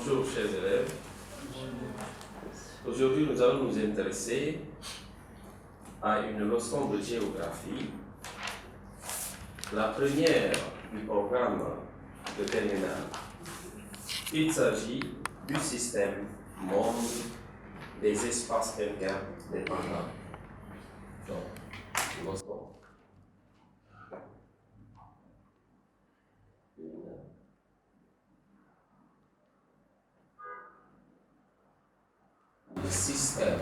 Bonjour chers élèves. Aujourd'hui nous allons nous intéresser à une leçon de géographie, la première du programme de terminale. Il s'agit du système monde des espaces interdépendants. Donc, leçon. Le système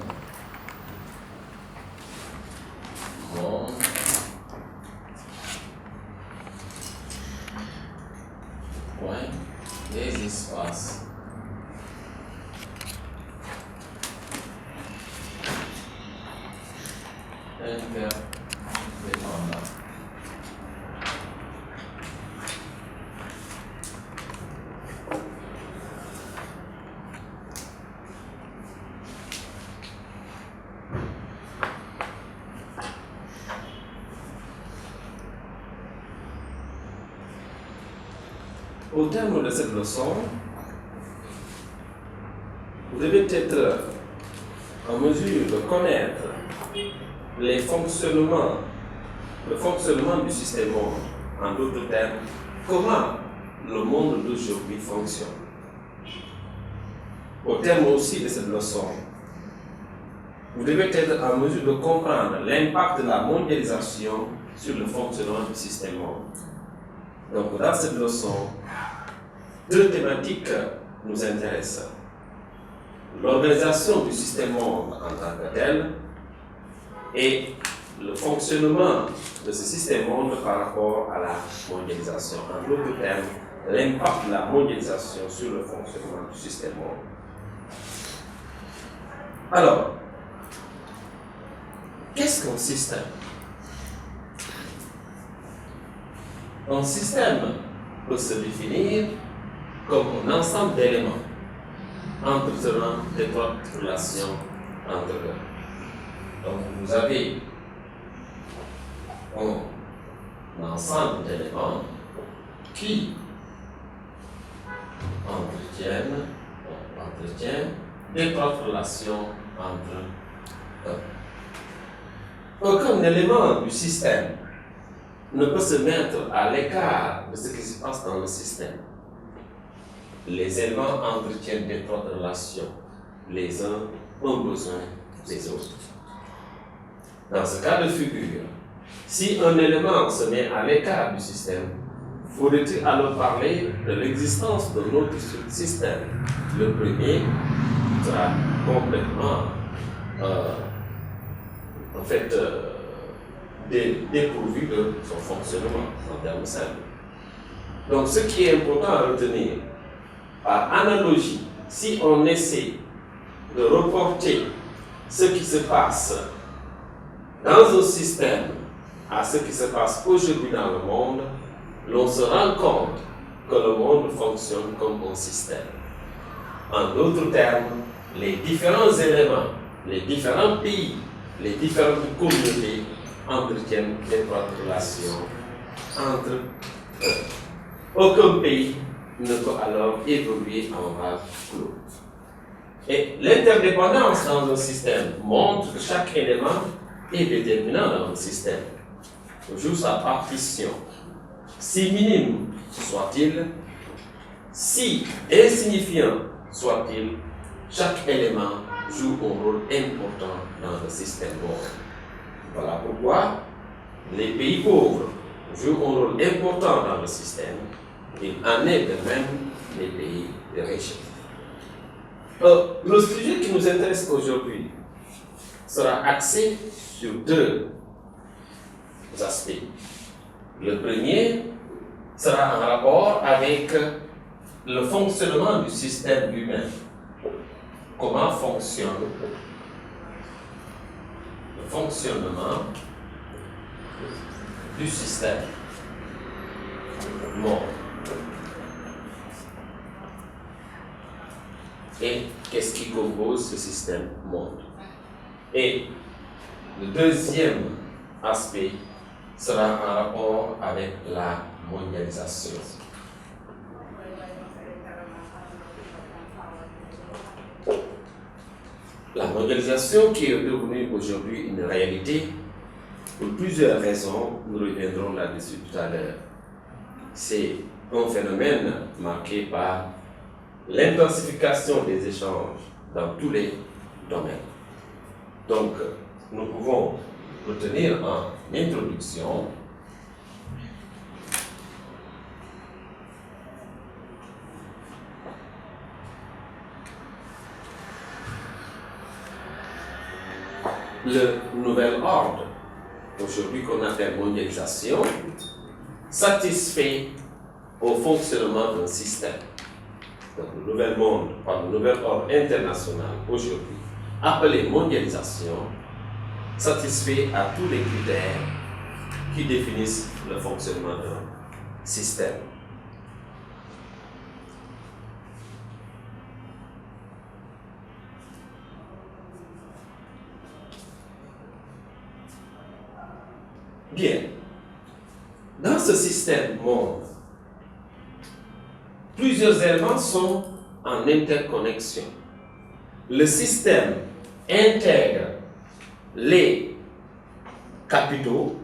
monde des espaces interdépendants. Au terme de cette leçon, vous devez être en mesure de connaître le fonctionnement du système monde. En d'autres termes, comment le monde d'aujourd'hui fonctionne. Au terme aussi de cette leçon, vous devez être en mesure de comprendre l'impact de la mondialisation sur le fonctionnement du système monde. Donc, dans cette leçon, deux thématiques nous intéressent. L'organisation du système monde en tant que tel et le fonctionnement de ce système monde par rapport à la mondialisation. En d'autres termes, l'impact de la mondialisation sur le fonctionnement du système monde. Alors, qu'est-ce qu'un système? Un système peut se définir comme un ensemble d'éléments entretenant d'étroites relations entre eux. Donc vous avez un ensemble d'éléments qui entretiennent d'étroites relations entre eux. Aucun élément du système ne peut se mettre à l'écart de ce qui se passe dans le système. Les éléments entretiennent d'étroites relations. Les uns ont besoin des autres. Dans ce cas de figure, si un élément se met à l'écart du système, faudrait-il alors parler de l'existence de notre système? Le premier sera complètement dépourvu de son fonctionnement en termes simples. Donc ce qui est important à retenir, par analogie, si on essaie de reporter ce qui se passe dans un système à ce qui se passe aujourd'hui dans le monde, l'on se rend compte que le monde fonctionne comme un système. En d'autres termes, les différents éléments, les différents pays, les différentes communautés entretiennent d'étroites relations entre eux. Aucun pays ne peut alors évoluer en vase clos. Et l'interdépendance dans un système montre que chaque élément est déterminant dans le système. Joue sa partition. Si minime soit-il, si insignifiant soit-il, chaque élément joue un rôle important dans le système monde. Voilà pourquoi les pays pauvres jouent un rôle important dans le système. Il en est de même les pays riches. Le sujet qui nous intéresse aujourd'hui sera axé sur deux aspects. Le premier sera en rapport avec le fonctionnement du système humain. Comment fonctionne le fonctionnement du système monde? Et qu'est-ce qui compose ce système monde? Et le deuxième aspect sera en rapport avec la mondialisation. la mondialisation qui est devenue aujourd'hui une réalité, pour plusieurs raisons, nous reviendrons là-dessus tout à l'heure. C'est un phénomène marqué par l'intensification des échanges dans tous les domaines. Donc, nous pouvons retenir en introduction le nouvel ordre, aujourd'hui qu'on appelle mondialisation, satisfait au fonctionnement d'un système. Donc, le nouvel monde, par le nouvel ordre international aujourd'hui, appelé mondialisation, satisfait à tous les critères qui définissent le fonctionnement d'un système. Bien, dans ce système monde, plusieurs éléments sont en interconnexion. Le système intègre les capitaux,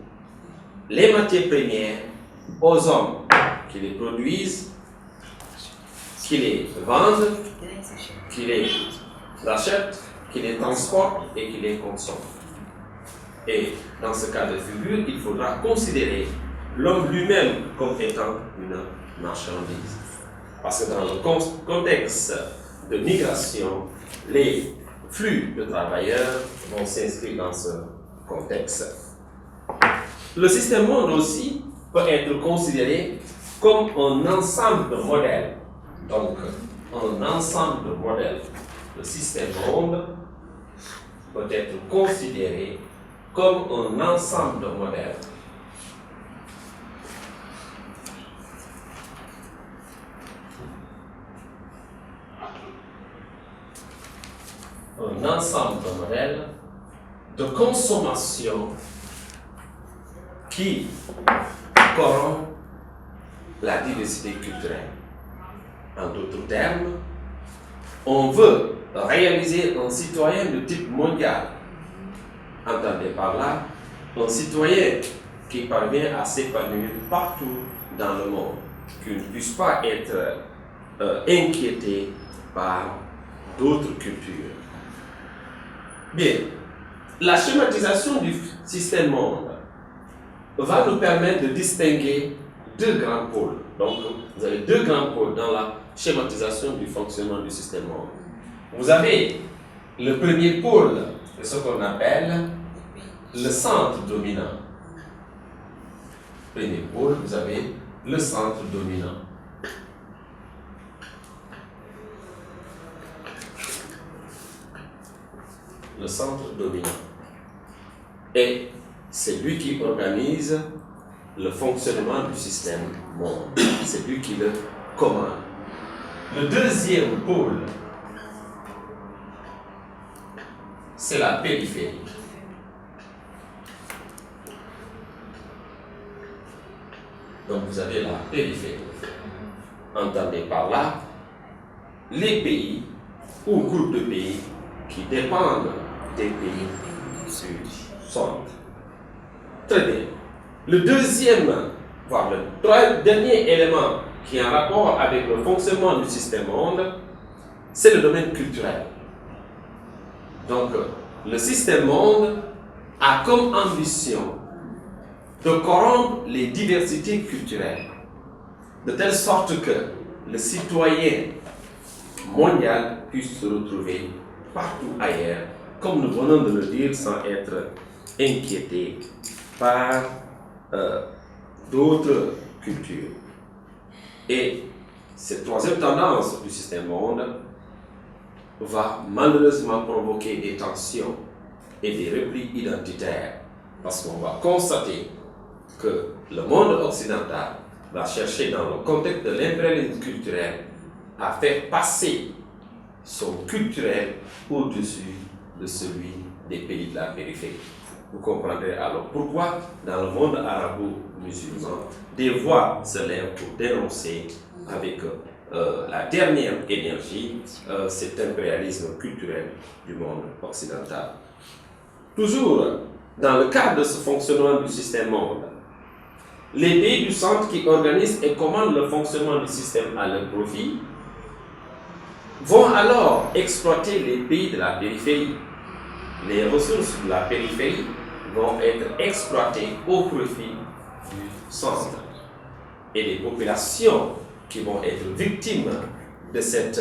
les matières premières aux hommes qui les produisent, qui les vendent, qui les achètent, qui les transportent et qui les consomment. Et dans ce cas de figure, il faudra considérer l'homme lui-même comme étant une marchandise. Parce que dans le contexte de migration, les flux de travailleurs vont s'inscrire dans ce contexte. Le système monde aussi peut être considéré comme un ensemble de modèles. Donc, un ensemble de modèles. Le système monde peut être considéré comme un ensemble de modèles. Un ensemble de modèles de consommation qui corrompt la diversité culturelle. En d'autres termes, on veut réaliser un citoyen de type mondial. Entendez par là, un citoyen qui parvient à s'épanouir partout dans le monde, qui ne puisse pas être inquiété par d'autres cultures. Bien, la schématisation du système monde va nous permettre de distinguer deux grands pôles. Donc, vous avez deux grands pôles dans la schématisation du fonctionnement du système monde. Vous avez le premier pôle, c'est ce qu'on appelle le centre dominant. Premier pôle, vous avez le centre dominant. Le centre dominant. Et c'est lui qui organise le fonctionnement du système monde. C'est lui qui le commande. Le deuxième pôle, c'est la périphérie. Donc vous avez la périphérie. Entendez par là les pays ou groupes de pays qui dépendent des pays du centre. Très bien. Le deuxième, voire le dernier élément qui est en rapport avec le fonctionnement du système monde, c'est le domaine culturel. Donc, le système monde a comme ambition de corrompre les diversités culturelles, de telle sorte que le citoyen mondial puisse se retrouver partout ailleurs, comme nous venons de le dire, sans être inquiété par d'autres cultures. Et cette troisième tendance du système monde va malheureusement provoquer des tensions et des replis identitaires, parce qu'on va constater que le monde occidental va chercher, dans le contexte de l'impérialisme culturel, à faire passer son culturel au-dessus de celui des pays de la périphérie. Vous comprendrez alors pourquoi, dans le monde arabo-musulman, des voix se lèvent pour dénoncer avec la dernière énergie, cet impérialisme culturel du monde occidental. Toujours dans le cadre de ce fonctionnement du système monde, les pays du centre qui organisent et commandent le fonctionnement du système à leur profit vont alors exploiter les pays de la périphérie. Les ressources de la périphérie vont être exploitées au profit du centre. Et les populations qui vont être victimes de cette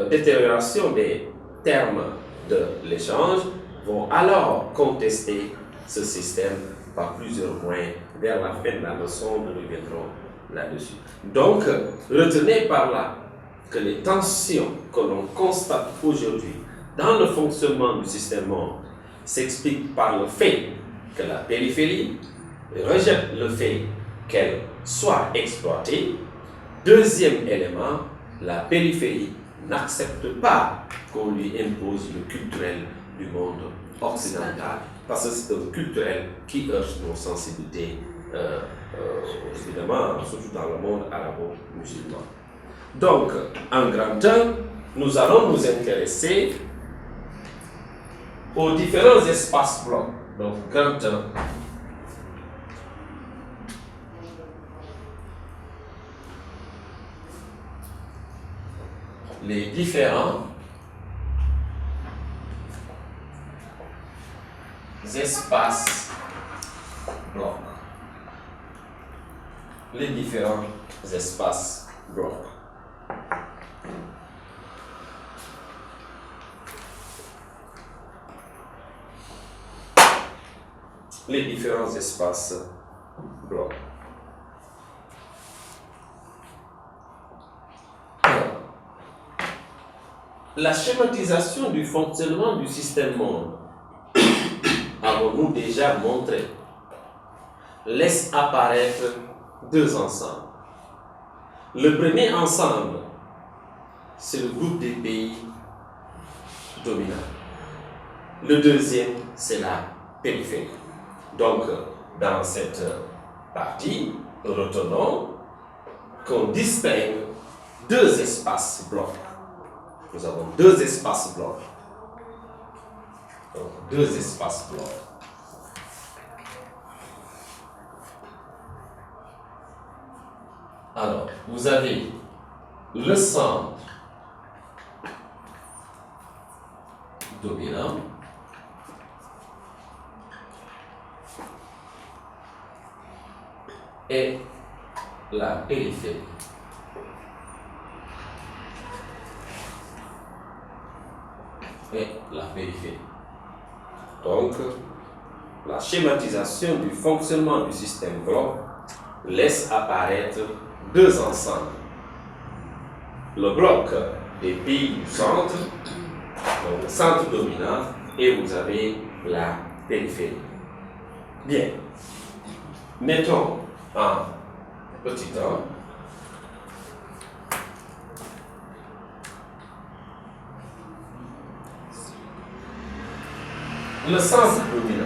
détérioration des termes de l'échange vont alors contester ce système par plusieurs moyens. Vers la fin de la leçon, nous reviendrons là-dessus. Donc, retenez par là que les tensions que l'on constate aujourd'hui dans le fonctionnement du système monde s'expliquent par le fait que la périphérie rejette le fait qu'elle soit exploitée. Deuxième élément, la périphérie n'accepte pas qu'on lui impose le culturel du monde occidental, parce que c'est un culturel qui heurte nos sensibilités, évidemment, surtout dans le monde arabo-musulman. Donc, en grand 1, nous allons nous intéresser aux différents espaces blocs. Donc, grand 1. Les différents espaces blocs. Les différents espaces blocs. Les différents espaces blocs. La schématisation du fonctionnement du système monde, avons-nous déjà montré, laisse apparaître deux ensembles. Le premier ensemble, c'est le groupe des pays dominants. Le deuxième, c'est la périphérie. Donc, dans cette partie, retenons qu'on distingue deux espaces blocs. Nous avons deux espaces blocs. Donc, deux espaces blocs. Alors, vous avez le centre dominant et la périphérie. Et la périphérie. Donc, la schématisation du fonctionnement du système bloc laisse apparaître deux ensembles. Le bloc des pays du centre, donc le centre dominant, et vous avez la périphérie. Bien. Mettons en petit 1 le centre dominant.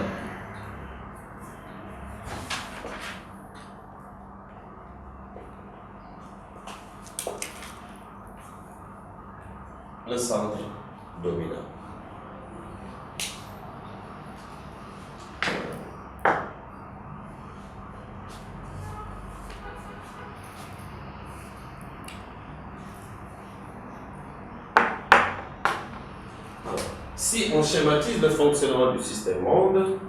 Le centre dominant. Si on schématise le fonctionnement du système monde,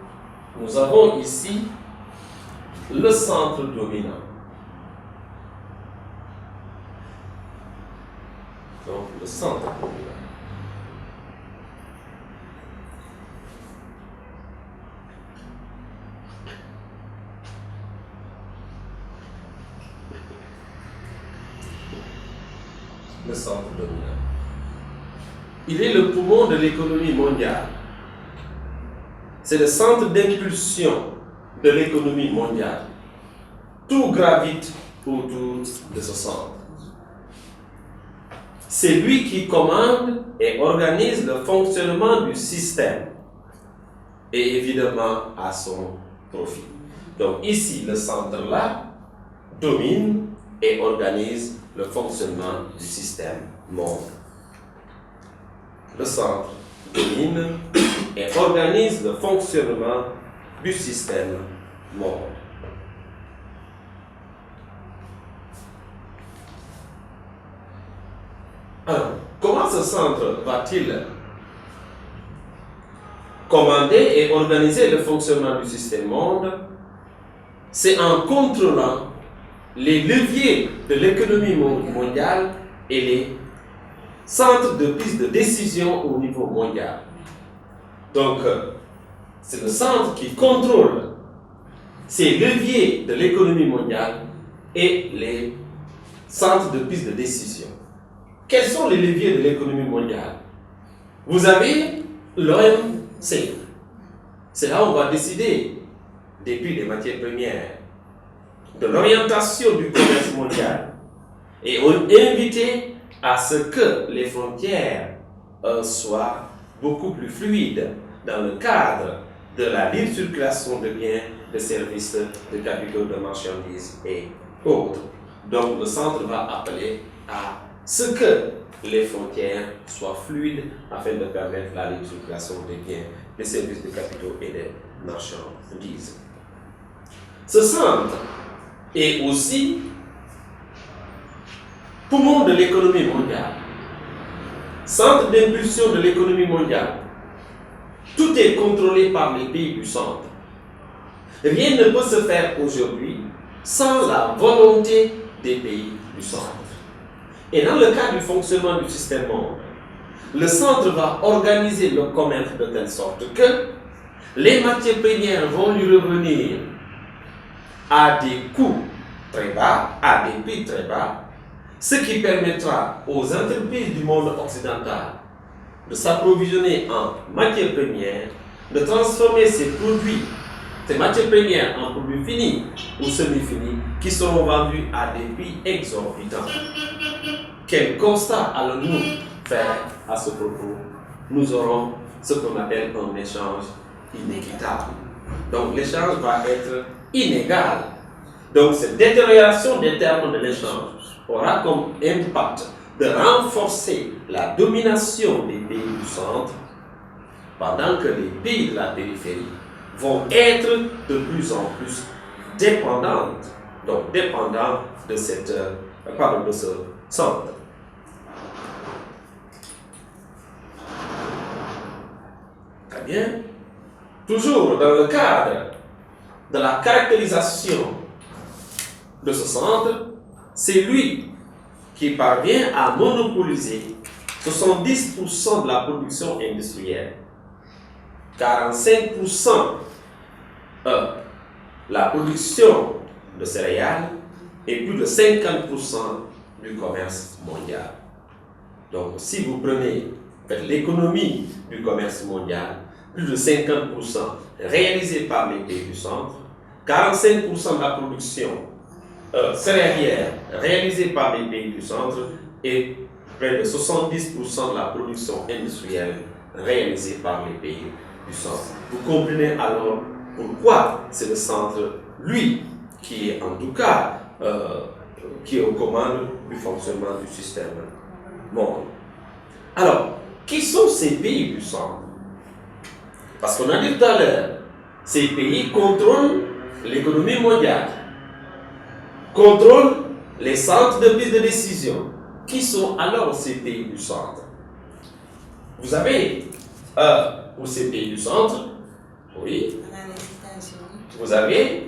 nous avons ici le centre dominant. Donc, le centre dominant. Le centre dominant. Il est le poumon de l'économie mondiale. C'est le centre d'impulsion de l'économie mondiale. Tout gravite autour de ce centre. C'est lui qui commande et organise le fonctionnement du système, et évidemment à son profit. Donc ici, le centre-là domine et organise le fonctionnement du système monde. Le centre domine et organise le fonctionnement du système monde. Alors, comment ce centre va-t-il commander et organiser le fonctionnement du système monde? C'est en contrôlant les leviers de l'économie mondiale et les centres de prise de décision au niveau mondial. Donc, c'est le centre qui contrôle ces leviers de l'économie mondiale et les centres de prise de décision. Quels sont les leviers de l'économie mondiale? Vous avez l'OMC. C'est là où on va décider des prix des matières premières, de l'orientation du commerce mondial, et on est invité à ce que les frontières soient beaucoup plus fluides dans le cadre de la libre circulation de biens, de services, de capitaux, de marchandises et autres. Donc le centre va appeler à ce que les frontières soient fluides afin de permettre la libre circulation des biens, des services, de capitaux et des marchandises. Ce centre est aussi poumon de l'économie mondiale, centre d'impulsion de l'économie mondiale. Tout est contrôlé par les pays du centre. Rien ne peut se faire aujourd'hui sans la volonté des pays du centre. Et dans le cadre du fonctionnement du système monde, le centre va organiser le commerce de telle sorte que les matières premières vont lui revenir à des coûts très bas, à des prix très bas, ce qui permettra aux entreprises du monde occidental de s'approvisionner en matières premières, de transformer ces produits, ces matières premières en produits finis ou semi-finis qui seront vendus à des prix exorbitants. Quel constat allons-nous faire à ce propos? Nous aurons ce qu'on appelle un échange inéquitable. Donc l'échange va être inégal. Donc cette détérioration des termes de l'échange aura comme impact de renforcer la domination des pays du centre, pendant que les pays de la périphérie vont être de plus en plus dépendants de ce centre. Très bien. Toujours dans le cadre de la caractérisation de ce centre, c'est lui qui parvient à monopoliser 70% de la production industrielle, 45% la production de céréales et plus de 50% du commerce mondial. Donc, si vous prenez l'économie du commerce mondial, plus de 50% réalisé par les pays du centre, 45% de la production céréalière réalisée par les pays du centre et près de 70% de la production industrielle réalisée par les pays du centre. Vous comprenez alors pourquoi c'est le centre, lui, qui est en tout cas qui est aux commandes du fonctionnement du système monde. Alors, qui sont ces pays du centre? Parce qu'on a dit tout à l'heure, ces pays contrôlent l'économie mondiale, contrôlent les centres de prise de décision. Qui sont alors ces pays du centre? Vous avez, pour ces pays du centre, oui, vous avez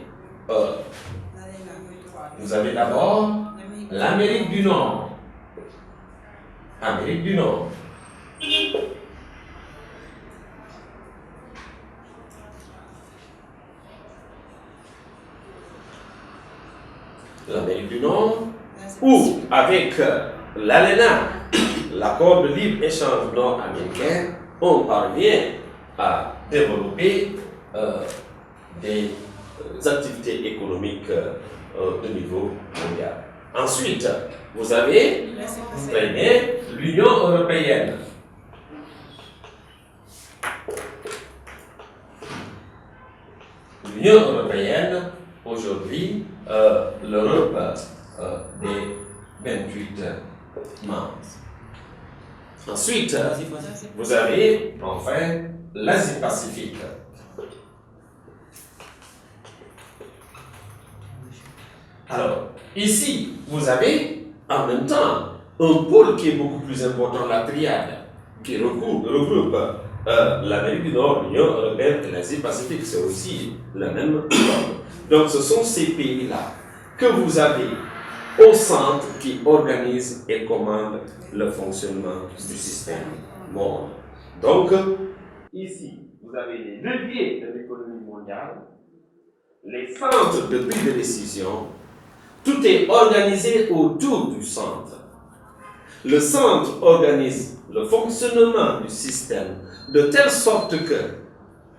d'abord l'Amérique du Nord. Amérique du Nord. L'Amérique du Nord, où avec l'ALENA, l'accord de libre-échange nord-américain, on parvient à développer des activités économiques de niveau mondial. Ensuite, vous avez très bien l'Union européenne. L'Union européenne, aujourd'hui, l'Europe des 28 Ensuite, vous avez enfin l'Asie-Pacifique. Alors, ici, vous avez en même temps un pôle qui est beaucoup plus important, la triade, qui regroupe l'Amérique du Nord, l'Union européenne et l'Asie-Pacifique. C'est aussi la même chose. Donc, ce sont ces pays-là que vous avez au centre qui organisent et commandent le fonctionnement du système monde. Donc, ici, vous avez les leviers de l'économie mondiale, les centres de prise de décision. Tout est organisé autour du centre. Le centre organise le fonctionnement du système de telle sorte que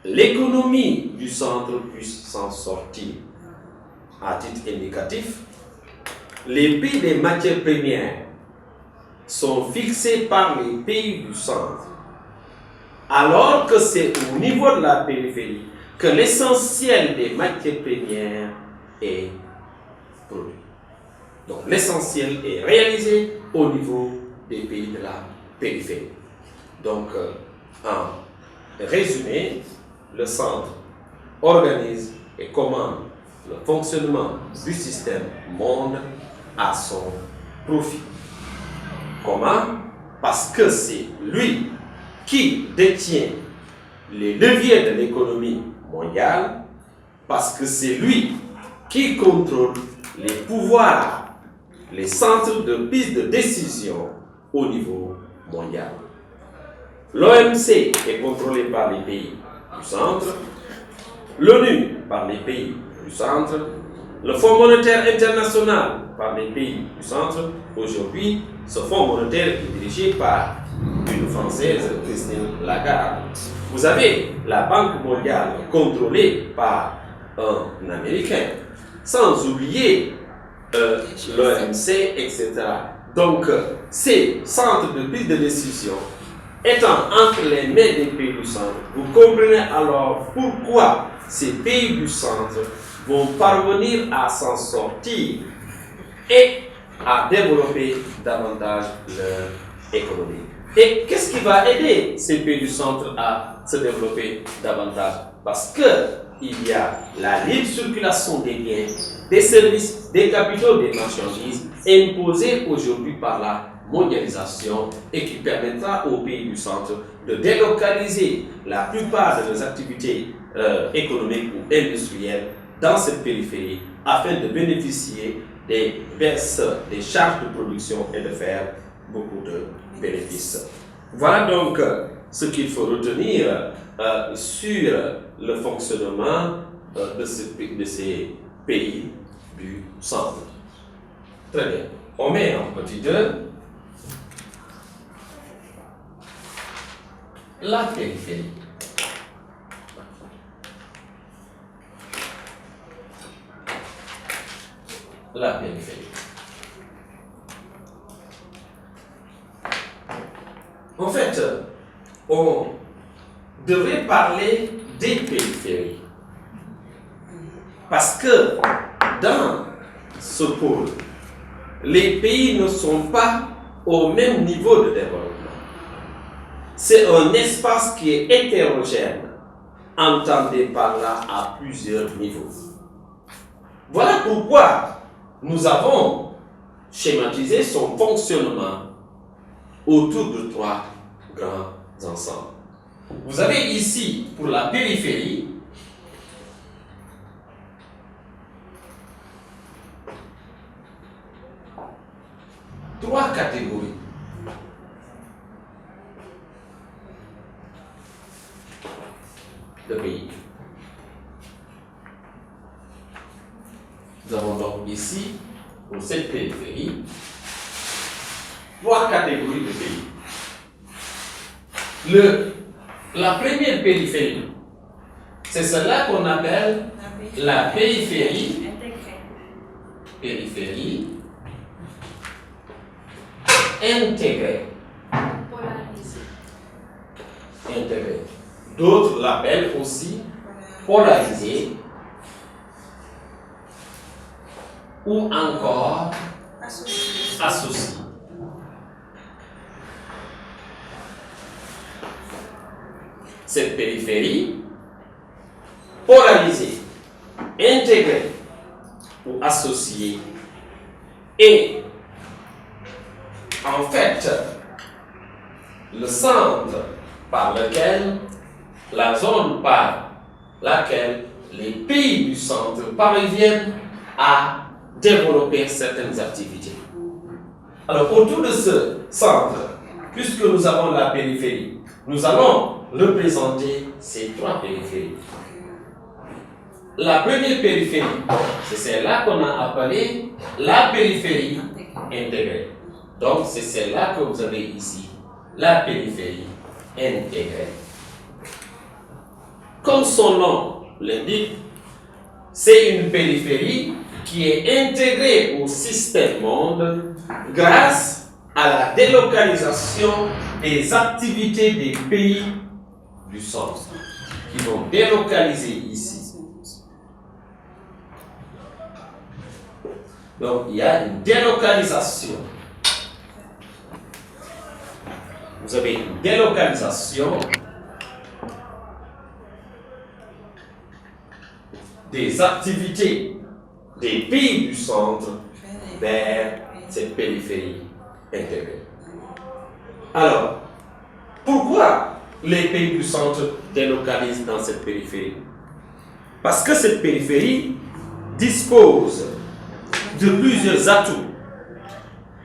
l'économie du centre puisse s'en sortir. À titre indicatif, les prix des matières premières sont fixés par les pays du centre, alors que c'est au niveau de la périphérie que l'essentiel des matières premières est produit. Donc l'essentiel est réalisé au niveau des pays de la périphérie. Donc, en résumé, le centre organise et commande le fonctionnement du système monde à son profit. Comment? Parce que c'est lui qui détient les leviers de l'économie mondiale, parce que c'est lui qui contrôle les pouvoirs, les centres de prise de décision au niveau mondial. L'OMC est contrôlé par les pays du centre, l'ONU par les pays du centre, le Fonds monétaire international par les pays du centre. Aujourd'hui, ce Fonds monétaire est dirigé par une Française, Christine Lagarde. Vous avez la Banque mondiale contrôlée par un Américain, sans oublier l'OMC, etc. Donc, ces centres de prise de décision étant entre les mains des pays du centre, vous comprenez alors pourquoi ces pays du centre vont parvenir à s'en sortir et à développer davantage leur économie. Et qu'est-ce qui va aider ces pays du centre à se développer davantage? Parce qu'il y a la libre circulation des biens, des services, des capitaux, des marchandises imposée aujourd'hui par la mondialisation et qui permettra aux pays du centre de délocaliser la plupart de leurs activités économiques ou industrielles dans cette périphérie afin de bénéficier des baisses des charges de production et de faire beaucoup de bénéfices. Voilà donc ce qu'il faut retenir sur le fonctionnement de ces pays du centre. Très bien. On met en petit 2 la périphérie. La périphérie. En fait, on devrait parler des périphéries. Parce que dans ce pôle, les pays ne sont pas au même niveau de développement. C'est un espace qui est hétérogène, entendez par là à plusieurs niveaux. Voilà pourquoi nous avons schématisé son fonctionnement autour de 3 grands ensembles. Vous avez ici, pour la périphérie, trois catégories. De pays. Nous avons donc ici, pour cette périphérie, 3 catégories de pays. La première périphérie, c'est cela qu'on appelle la périphérie. Périphérie intégrée. Intégrée. D'autres l'appellent aussi polarisée ou encore associée. cette périphérie polarisée, intégrée ou associée est en fait le centre par lequel, la zone par laquelle les pays du centre parviennent à développer certaines activités. Alors, autour de ce centre, puisque nous avons la périphérie, nous allons représenter ces trois périphéries. La première périphérie, c'est celle-là qu'on a appelée la périphérie intégrée. Donc, c'est celle-là que vous avez ici, la périphérie intégrée. Comme son nom l'indique, c'est une périphérie qui est intégrée au système monde grâce à la délocalisation des activités des pays du centre, qui vont délocaliser ici. Donc, il y a une délocalisation. Vous avez une délocalisation des activités des pays du centre vers cette périphérie intégrée. Alors, pourquoi les pays du centre délocalisent dans cette périphérie? Parce que cette périphérie dispose de plusieurs atouts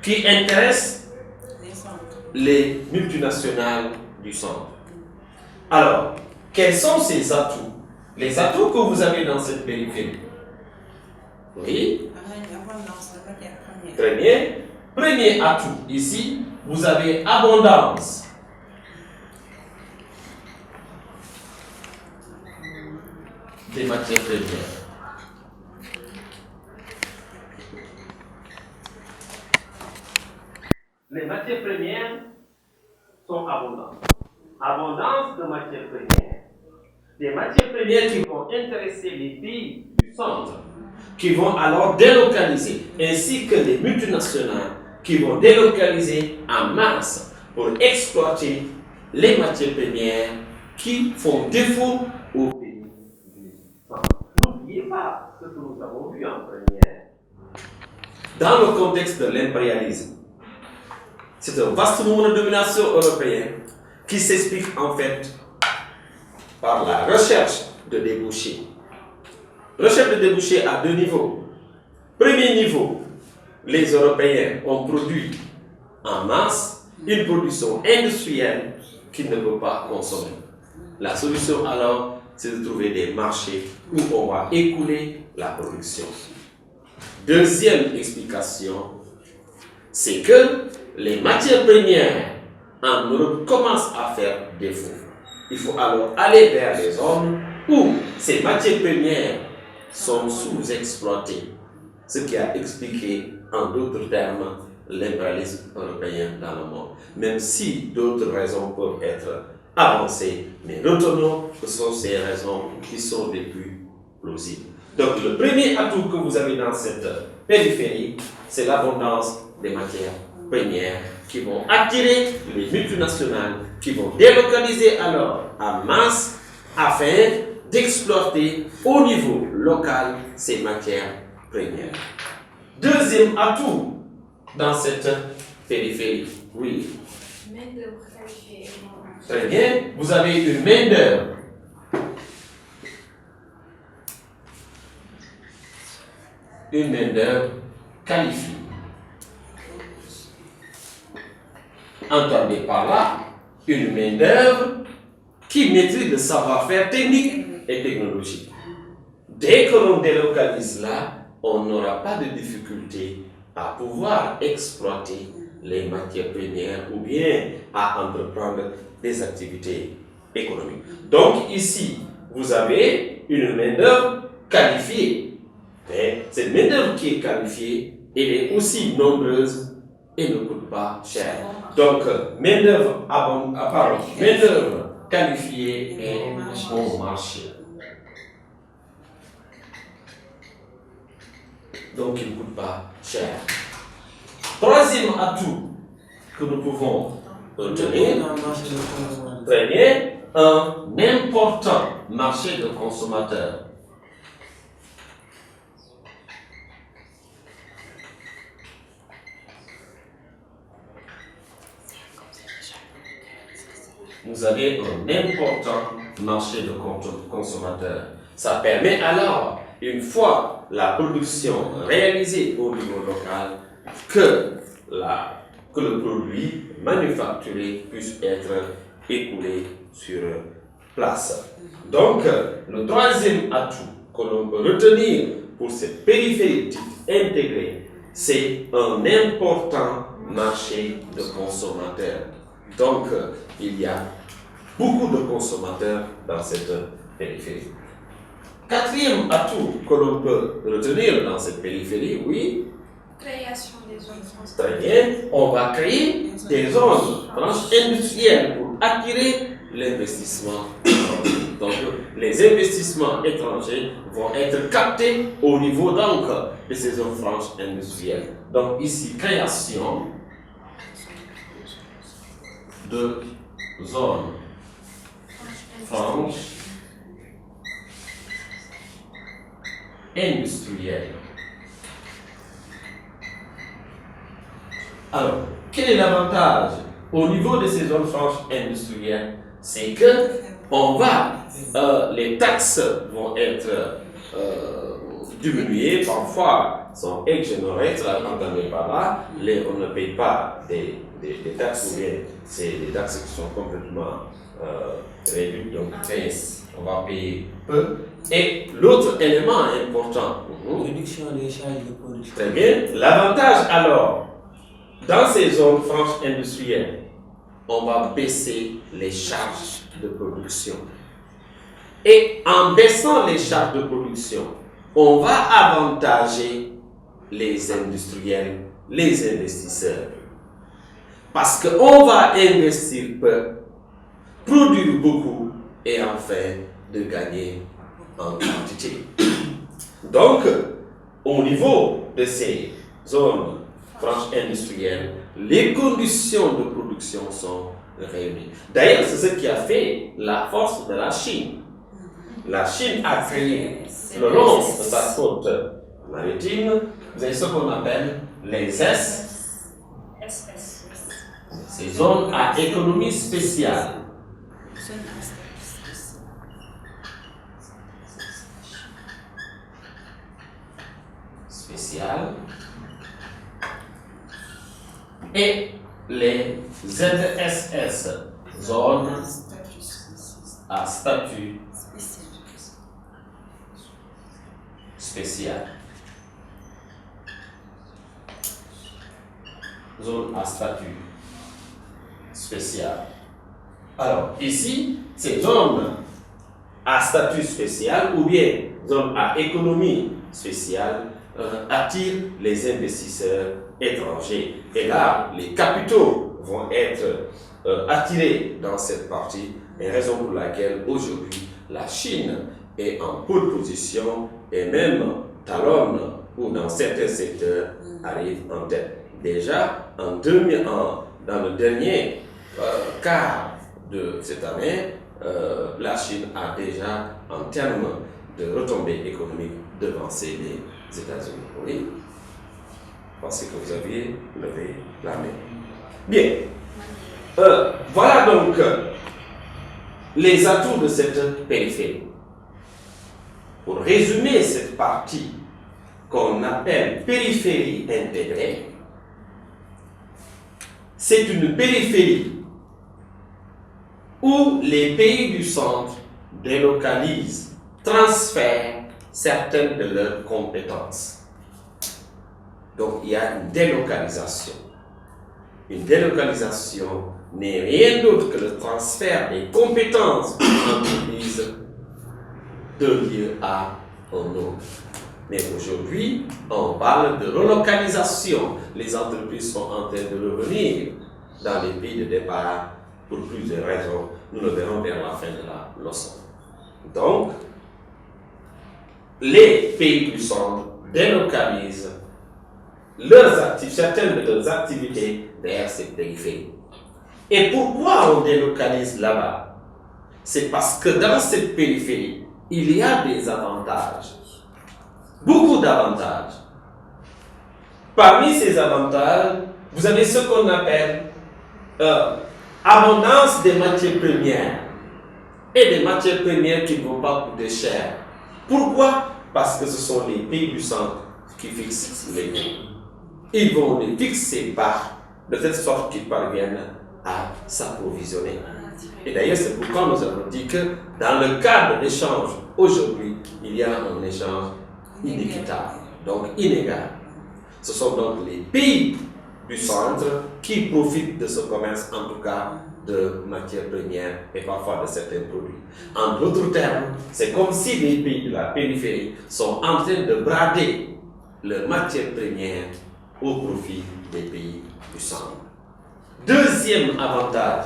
qui intéressent les multinationales du centre. Alors, quels sont ces atouts? Les atouts que vous avez dans cette périphérie? Oui. Très bien. Premier atout, ici, vous avez abondance. Des matières premières. Les matières premières sont abondantes. Abondance de matières premières. Des matières premières qui vont intéresser les pays du centre, qui vont alors délocaliser, ainsi que les multinationales qui vont délocaliser en masse pour exploiter les matières premières qui font défaut aux pays du centre. N'oubliez pas ce que nous avons vu en première. Dans le contexte de l'impérialisme, c'est un vaste mouvement de domination européenne qui s'explique en fait par la recherche de débouchés. Recherche de débouchés à deux niveaux. Premier niveau, les Européens ont produit en masse une production industrielle qu'ils ne peuvent pas consommer. La solution alors, c'est de trouver des marchés où on va écouler la production. Deuxième explication, c'est que les matières premières en Europe commencent à faire défaut. Il faut alors aller vers les zones où ces matières premières sont sous-exploitées, ce qui a expliqué, en d'autres termes, l'impérialisme européen dans le monde. Même si d'autres raisons peuvent être avancées, mais retenons que ce sont ces raisons qui sont les plus plausibles. Donc le premier atout que vous avez dans cette périphérie, c'est l'abondance des matières premières qui vont attirer les multinationales, qui vont délocaliser alors en masse afin d'exploiter au niveau local ces matières premières. Deuxième atout dans cette périphérie, oui. Main-d'œuvre qualifiée. Très bien, vous avez une main-d'œuvre. Une main-d'œuvre qualifiée. Entendez par là une main-d'œuvre qui maîtrise le savoir-faire technique et technologique. Dès que l'on délocalise là, on n'aura pas de difficulté à pouvoir exploiter les matières premières ou bien à entreprendre des activités économiques. Donc ici, vous avez une main-d'œuvre qualifiée. Mais cette main-d'œuvre qui est qualifiée, elle est aussi nombreuse et ne coûte pas cher. Donc, main-d'œuvre qualifiée est bon marché. Donc, il ne coûte pas cher. Troisième atout que nous pouvons retenir, très bien, un important marché de consommateurs. Vous avez un important marché de consommateurs. Ça permet alors, une fois la production réalisée au niveau local, que le produit manufacturé puisse être écoulé sur place. Donc, le troisième atout que l'on peut retenir pour cette périphérie intégrée, c'est un important marché de consommateurs. Donc, il y a beaucoup de consommateurs dans cette périphérie. Quatrième atout que l'on peut retenir dans cette périphérie, oui. Création des zones franches. Très bien, on va créer des zones franches industrielles pour attirer l'investissement. Donc, les investissements étrangers vont être captés au niveau donc de ces zones franches industrielles. Donc, ici, création de zones franches industrielles. Alors, quel est l'avantage au niveau de ces zones franches industrielles? C'est que les taxes vont être diminuées, parfois sont exonérées, entendez par là, on ne paye pas des taxes, ou bien c'est des taxes qui sont complètement réduites, donc on va payer peu. Et l'autre élément important, réduction des charges de production. Très bien, l'avantage alors, dans ces zones franches industrielles, on va baisser les charges de production. Et en baissant les charges de production, on va avantager les industriels, les investisseurs. Parce qu'on va investir peu, produire beaucoup et enfin de gagner en quantité. Donc, au niveau de ces zones franches industrielles, les conditions de production sont réunies. D'ailleurs, c'est ce qui a fait la force de la Chine. La Chine a créé, le long de sa côte maritime, vous avez ce qu'on appelle les ces zones à économie spéciale. Et les ZSS, zones à statut spécial. Zone à statut spécial. Alors, ici, ces zones à statut spécial ou bien zones à économie spéciale attirent les investisseurs étrangers. Et là, les capitaux vont être attirés dans cette partie, et raison pour laquelle aujourd'hui la Chine est en pole position et même talonne ou dans certains secteurs arrive en tête. Déjà, dans le dernier quart de cette année, la Chine a déjà, en termes de retombées économiques, devancé les États-Unis. Oui, parce que vous aviez levé la main. Bien. Voilà donc les atouts de cette périphérie. Pour résumer cette partie qu'on appelle périphérie intégrée, c'est une périphérie où les pays du centre délocalisent, transfèrent certaines de leurs compétences. Donc il y a une délocalisation. Une délocalisation n'est rien d'autre que le transfert des compétences d'une entreprise d'un lieu à un autre. Mais aujourd'hui, on parle de relocalisation. Les entreprises sont en train de revenir dans les pays de départ pour plusieurs raisons. Nous le verrons vers la fin de la leçon. Donc, les pays du centre délocalisent certaines de leurs activités vers ces périphéries. Et pourquoi on délocalise là-bas? c'est parce que dans cette périphérie, il y a des avantages. Beaucoup d'avantages. Parmi ces avantages, vous avez ce qu'on appelle abondance des matières premières. Et des matières premières qui ne vont pas coûter cher. Pourquoi? Parce que ce sont les pays du centre qui fixent les prix. Ils vont les fixer bas, de telle sorte qu'ils parviennent à s'approvisionner. Et d'ailleurs, c'est pourquoi nous avons dit que dans le cadre d'échange, aujourd'hui, il y a un échange inéquitable, donc inégal. Ce sont donc les pays du centre qui profitent de ce commerce, en tout cas de matières premières et parfois de certains produits. En d'autres termes, c'est comme si les pays de la périphérie sont en train de brader leurs matières premières au profit des pays du centre. Deuxième avantage,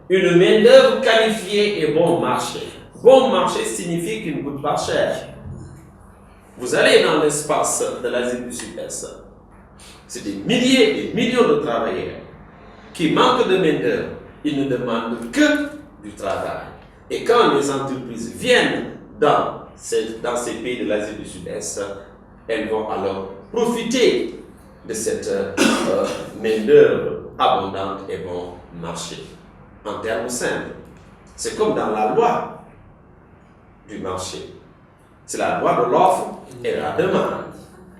une main-d'œuvre qualifiée et bon marché. Bon marché signifie qu'il ne coûte pas cher. Vous allez dans l'espace de l'Asie du Sud-Est, c'est des milliers et des millions de travailleurs qui manquent de main-d'œuvre. Ils ne demandent que du travail. Et quand les entreprises viennent dans ces pays de l'Asie du Sud-Est, elles vont alors profiter de cette main-d'œuvre abondante et bon marché. En termes simples, c'est comme dans la loi du marché. C'est la loi de l'offre et de la demande.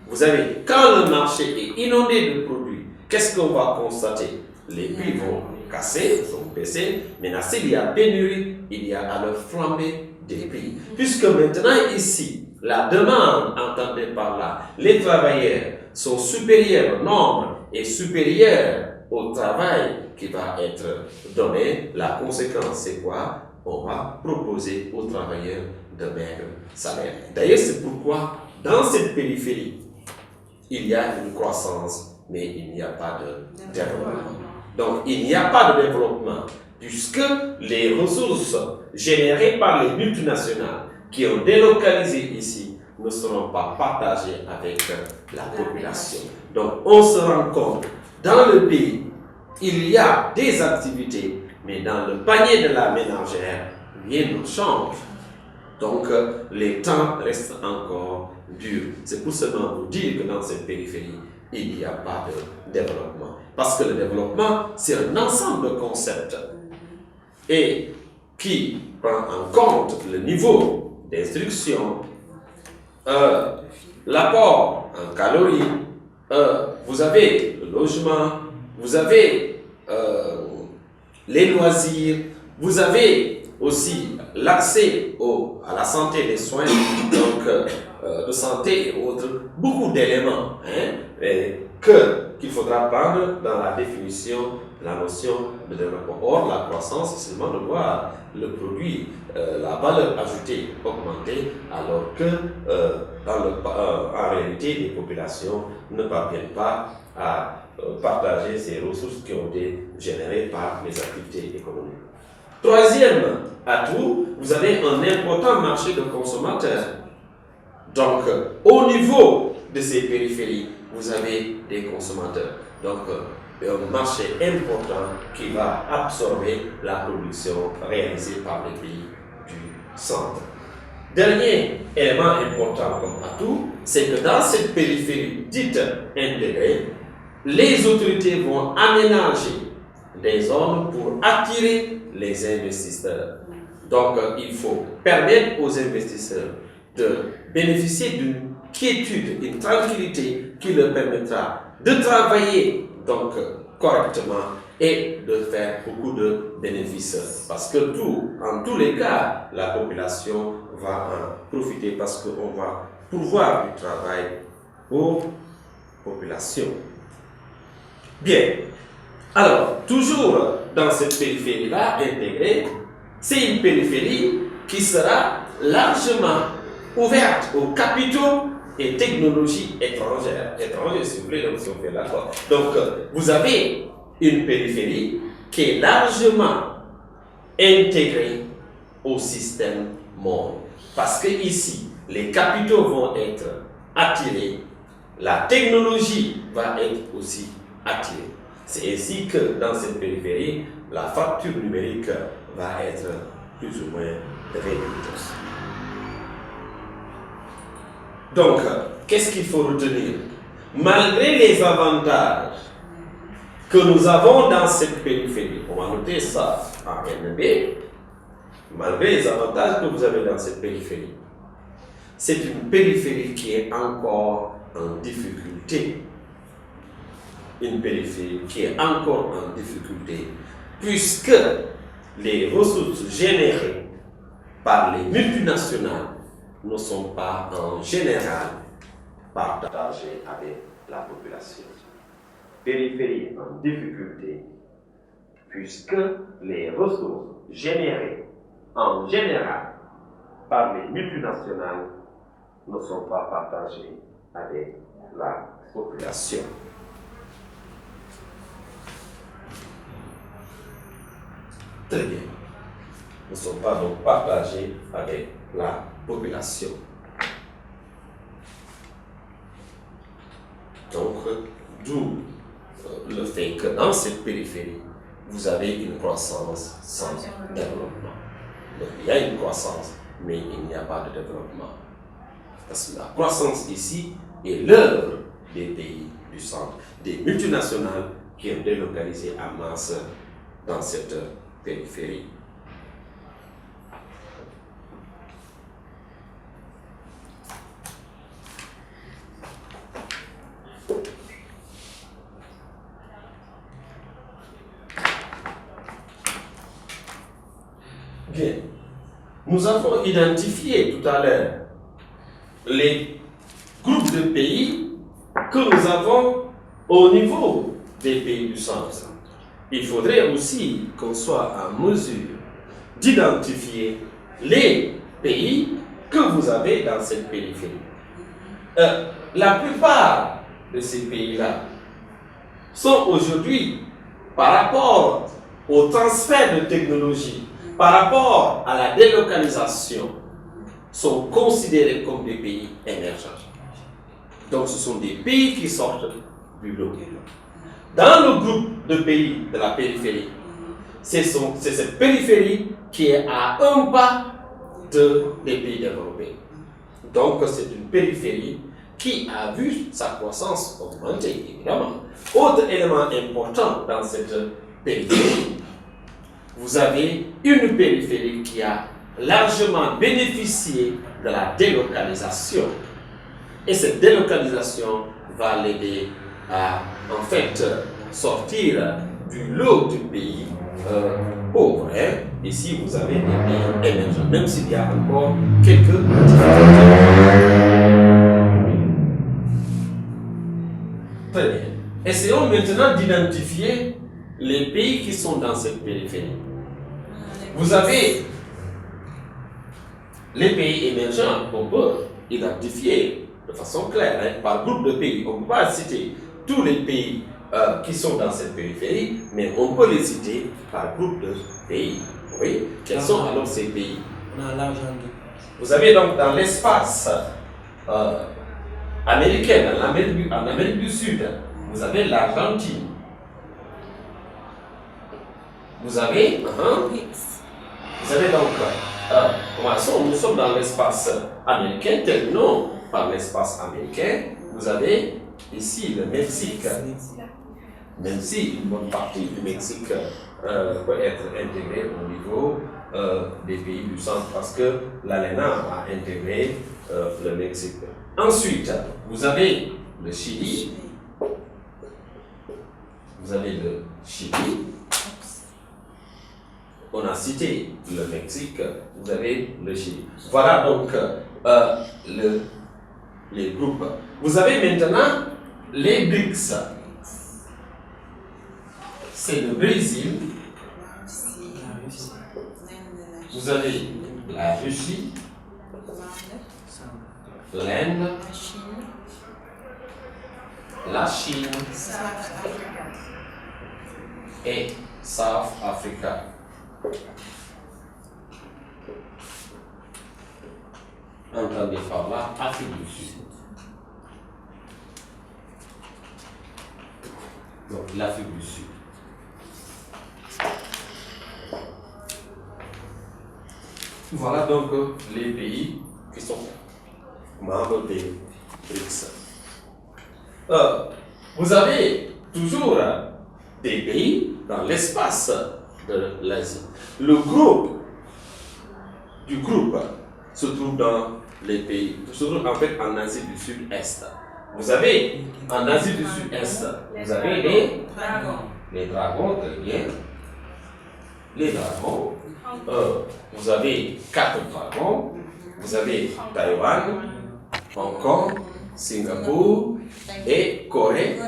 Vous savez, quand le marché est inondé de produits, qu'est-ce qu'on va constater? Les prix vont casser, vont baisser. Maintenant, s'il y a pénurie, il y a alors flambée des prix. Puisque maintenant, ici, la demande, entendez par là, les travailleurs sont supérieurs au nombre et supérieurs au travail qui va être donné. La conséquence, c'est quoi? On va proposer aux travailleurs de maigres salaires. D'ailleurs, c'est pourquoi, dans cette périphérie, il y a une croissance, mais il n'y a pas de développement. Donc, il n'y a pas de développement, puisque les ressources générées par les multinationales qui ont délocalisé ici ne seront pas partagées avec la population. Donc, on se rend compte, dans le pays, il y a des activités, mais dans le panier de la ménagère, rien ne change. Donc, les temps restent encore durs. C'est pour seulement vous dire que dans cette périphérie, il n'y a pas de développement. Parce que le développement, c'est un ensemble de concepts et qui prend en compte le niveau d'instruction, l'apport en calories, vous avez le logement, vous avez les loisirs, vous avez aussi l'accès à la santé, les soins, donc de santé et autres, beaucoup d'éléments qu'il faudra prendre dans la définition de la notion de développement. Or, la croissance, c'est seulement de voir le produit, la valeur ajoutée augmenter, alors que en réalité, les populations ne parviennent pas à partager ces ressources qui ont été générées par les activités économiques. Troisième atout, vous avez un important marché de consommateurs. Donc, au niveau de ces périphéries, vous avez des consommateurs. Donc, un marché important qui va absorber la production réalisée par les pays du centre. Dernier élément important comme atout, c'est que dans cette périphérie dite intégrée, les autorités vont aménager des zones pour attirer les investisseurs. Donc, il faut permettre aux investisseurs de bénéficier d'une quiétude, une tranquillité qui leur permettra de travailler donc correctement et de faire beaucoup de bénéfices. Parce que en tous les cas, la population va en profiter parce qu'on va pourvoir du travail aux populations. Bien. Alors, toujours dans cette périphérie-là intégrée, c'est une périphérie qui sera largement ouverte aux capitaux et technologies étrangères. Étrangères, s'il vous plaît, donc si on fait l'accord. Donc, vous avez une périphérie qui est largement intégrée au système monde. Parce que ici, les capitaux vont être attirés, la technologie va être aussi attirée. C'est ainsi que dans cette périphérie, la fracture numérique va être plus ou moins réduites. Donc, qu'est-ce qu'il faut retenir? Malgré les avantages que nous avons dans cette périphérie, on va noter ça en NB, malgré les avantages que vous avez dans cette périphérie, c'est une périphérie qui est encore en difficulté. Une périphérie qui est encore en difficulté, puisque les ressources générées par les multinationales ne sont pas en général partagées avec la population. Périphérie en difficulté, puisque les ressources générées en général par les multinationales ne sont pas partagées avec la population. Très bien. Ne sont pas donc partagés avec la population. Donc, d'où le fait que dans cette périphérie, vous avez une croissance sans développement. Donc, il y a une croissance, mais il n'y a pas de développement. Parce que la croissance ici est l'œuvre des pays du centre, des multinationales qui ont délocalisé en masse dans cette périphérie. Bien. Nous avons identifié tout à l'heure les groupes de pays que nous avons au niveau des pays du centre. Il faudrait aussi qu'on soit en mesure d'identifier les pays que vous avez dans cette périphérie. La plupart de ces pays-là sont aujourd'hui, par rapport au transfert de technologie, par rapport à la délocalisation, sont considérés comme des pays émergents. Donc ce sont des pays qui sortent du lot. Dans le groupe de pays de la périphérie, c'est cette périphérie qui est à un pas des pays développés. Donc c'est une périphérie qui a vu sa croissance augmenter, évidemment. Autre élément important dans cette périphérie, vous avez une périphérie qui a largement bénéficié de la délocalisation. Et cette délocalisation va l'aider à, en fait, sortir du lot du pays pauvre. Ici, vous avez des pays émergents, même s'il y a encore quelques difficultés. Très bien. Essayons maintenant d'identifier les pays qui sont dans cette périphérie. Vous avez les pays émergents qu'on peut identifier de façon claire, par groupe de pays. On ne peut pas citer tous les pays qui sont dans cette périphérie, mais on peut les citer par groupe de pays. Oui. Quels sont alors ces pays? On a l'Argentine. Vous avez donc dans l'espace américain, en Amérique du Sud, vous avez l'Argentine. Vous avez donc, nous sommes dans l'espace américain, terminons par l'espace américain. Vous avez ici le Mexique. Même si une bonne partie du Mexique peut être intégrée au niveau des pays du centre, parce que l'ALENA a intégré le Mexique. Ensuite, vous avez le Chili. Vous avez le Chili. On a cité le Mexique, vous avez le Chili. Voilà donc les groupes. Vous avez maintenant les BRICS. C'est le Brésil. Vous avez la Russie, l'Inde, la Chine et South Africa. Entendez par là Afrique du Sud. Donc l'Afrique du Sud. Voilà donc les pays qui sont membres des BRICS. Vous avez toujours des pays dans l'espace de l'Asie. Le groupe du groupe se trouve dans les pays, se trouve en fait en Asie du Sud-Est. Vous avez en Asie du Sud-Est, vous avez les dragons, très bien. Les dragons, vous avez 4 dragons, vous avez Taïwan, Hong Kong, Singapour et Corée.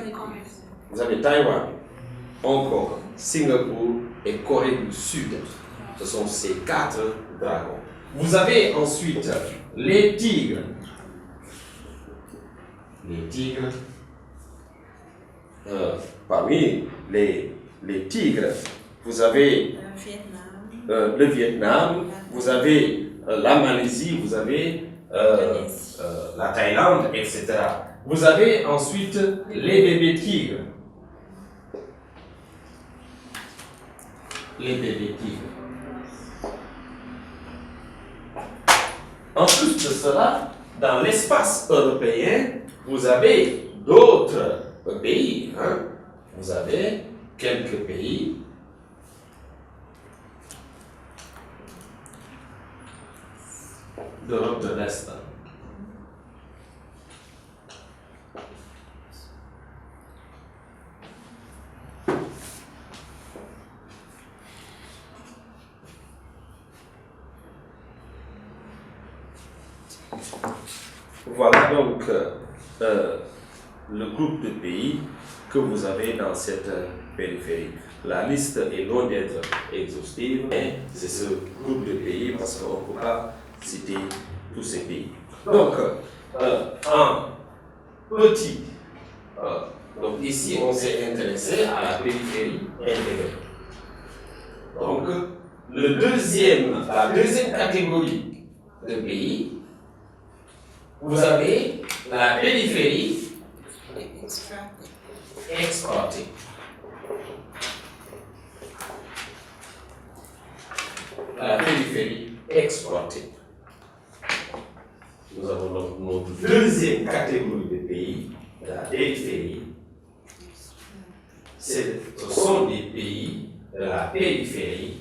Vous avez Taïwan, Hong Kong, Singapour et Corée du Sud. Ce sont ces 4 dragons. Vous avez ensuite les tigres. Les tigres, parmi les tigres, vous avez le Vietnam, vous avez la Malaisie, vous avez la Thaïlande, etc. Vous avez ensuite les bébés tigres. Les bébés tigres. En plus de cela, dans l'espace européen, vous avez d'autres pays. Vous avez quelques pays. D'Europe de l'Est. Voilà donc le groupe de pays que vous avez dans cette périphérie. La liste est loin d'être exhaustive, mais c'est ce groupe de pays parce qu'on ne peut pas citer tous ces pays. Donc, en petit, donc ici on s'est intéressé à la périphérie intégrée. Donc, la deuxième catégorie de pays, vous avez la périphérie exportée. La périphérie exportée. Nous avons donc notre deuxième catégorie de pays, la périphérie. Ce sont des pays de la périphérie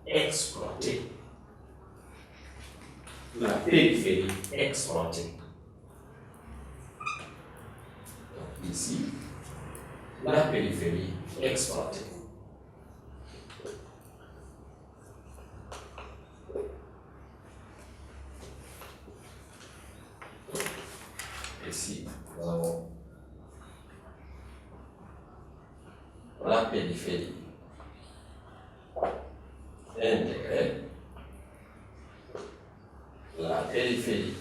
exploités. La périphérie exploitée. Donc ici, la périphérie exploitée. Ici, nous avons la périphérie intégrée, la périphérie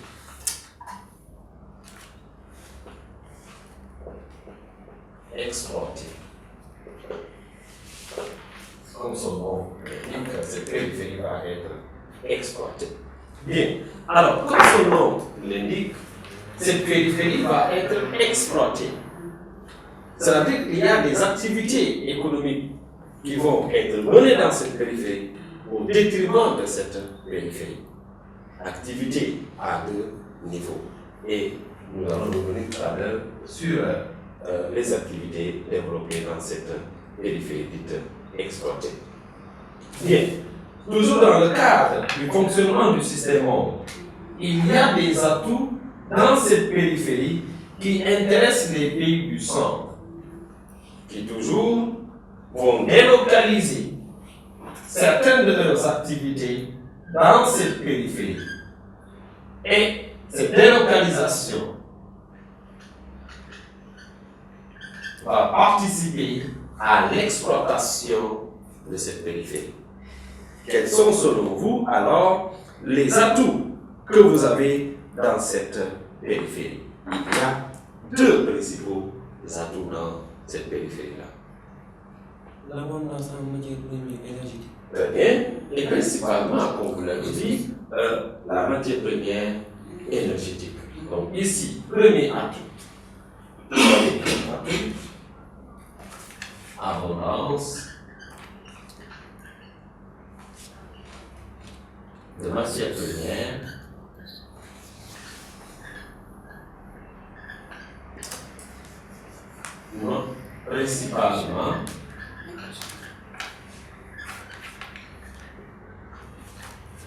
exportée. Comme son nom l'indique, cette périphérie va être exportée. Bien, alors, comme son nom l'indique, cette périphérie va être exploitée. Ça veut dire qu'il y a des activités économiques qui vont être menées dans cette périphérie au détriment de cette périphérie. Activités à 2 niveaux. Et nous allons revenir tout à l'heure sur les activités développées dans cette périphérie dite exploitée. Bien, toujours dans le cadre du fonctionnement du système monde, il y a des atouts dans cette périphérie qui intéressent les pays du centre, qui toujours vont délocaliser certaines de leurs activités dans cette périphérie. Et cette délocalisation va participer à l'exploitation de cette périphérie. Quels sont selon vous alors les atouts que vous avez dans cette périphérie? Il y a 2 principaux atouts dans cette périphérie-là. L'abondance en matière première énergétique. Très bien. Et principalement, comme vous l'avez dit, la matière première énergétique. Donc ici, premier atout. Abondance de matières premières non, principalement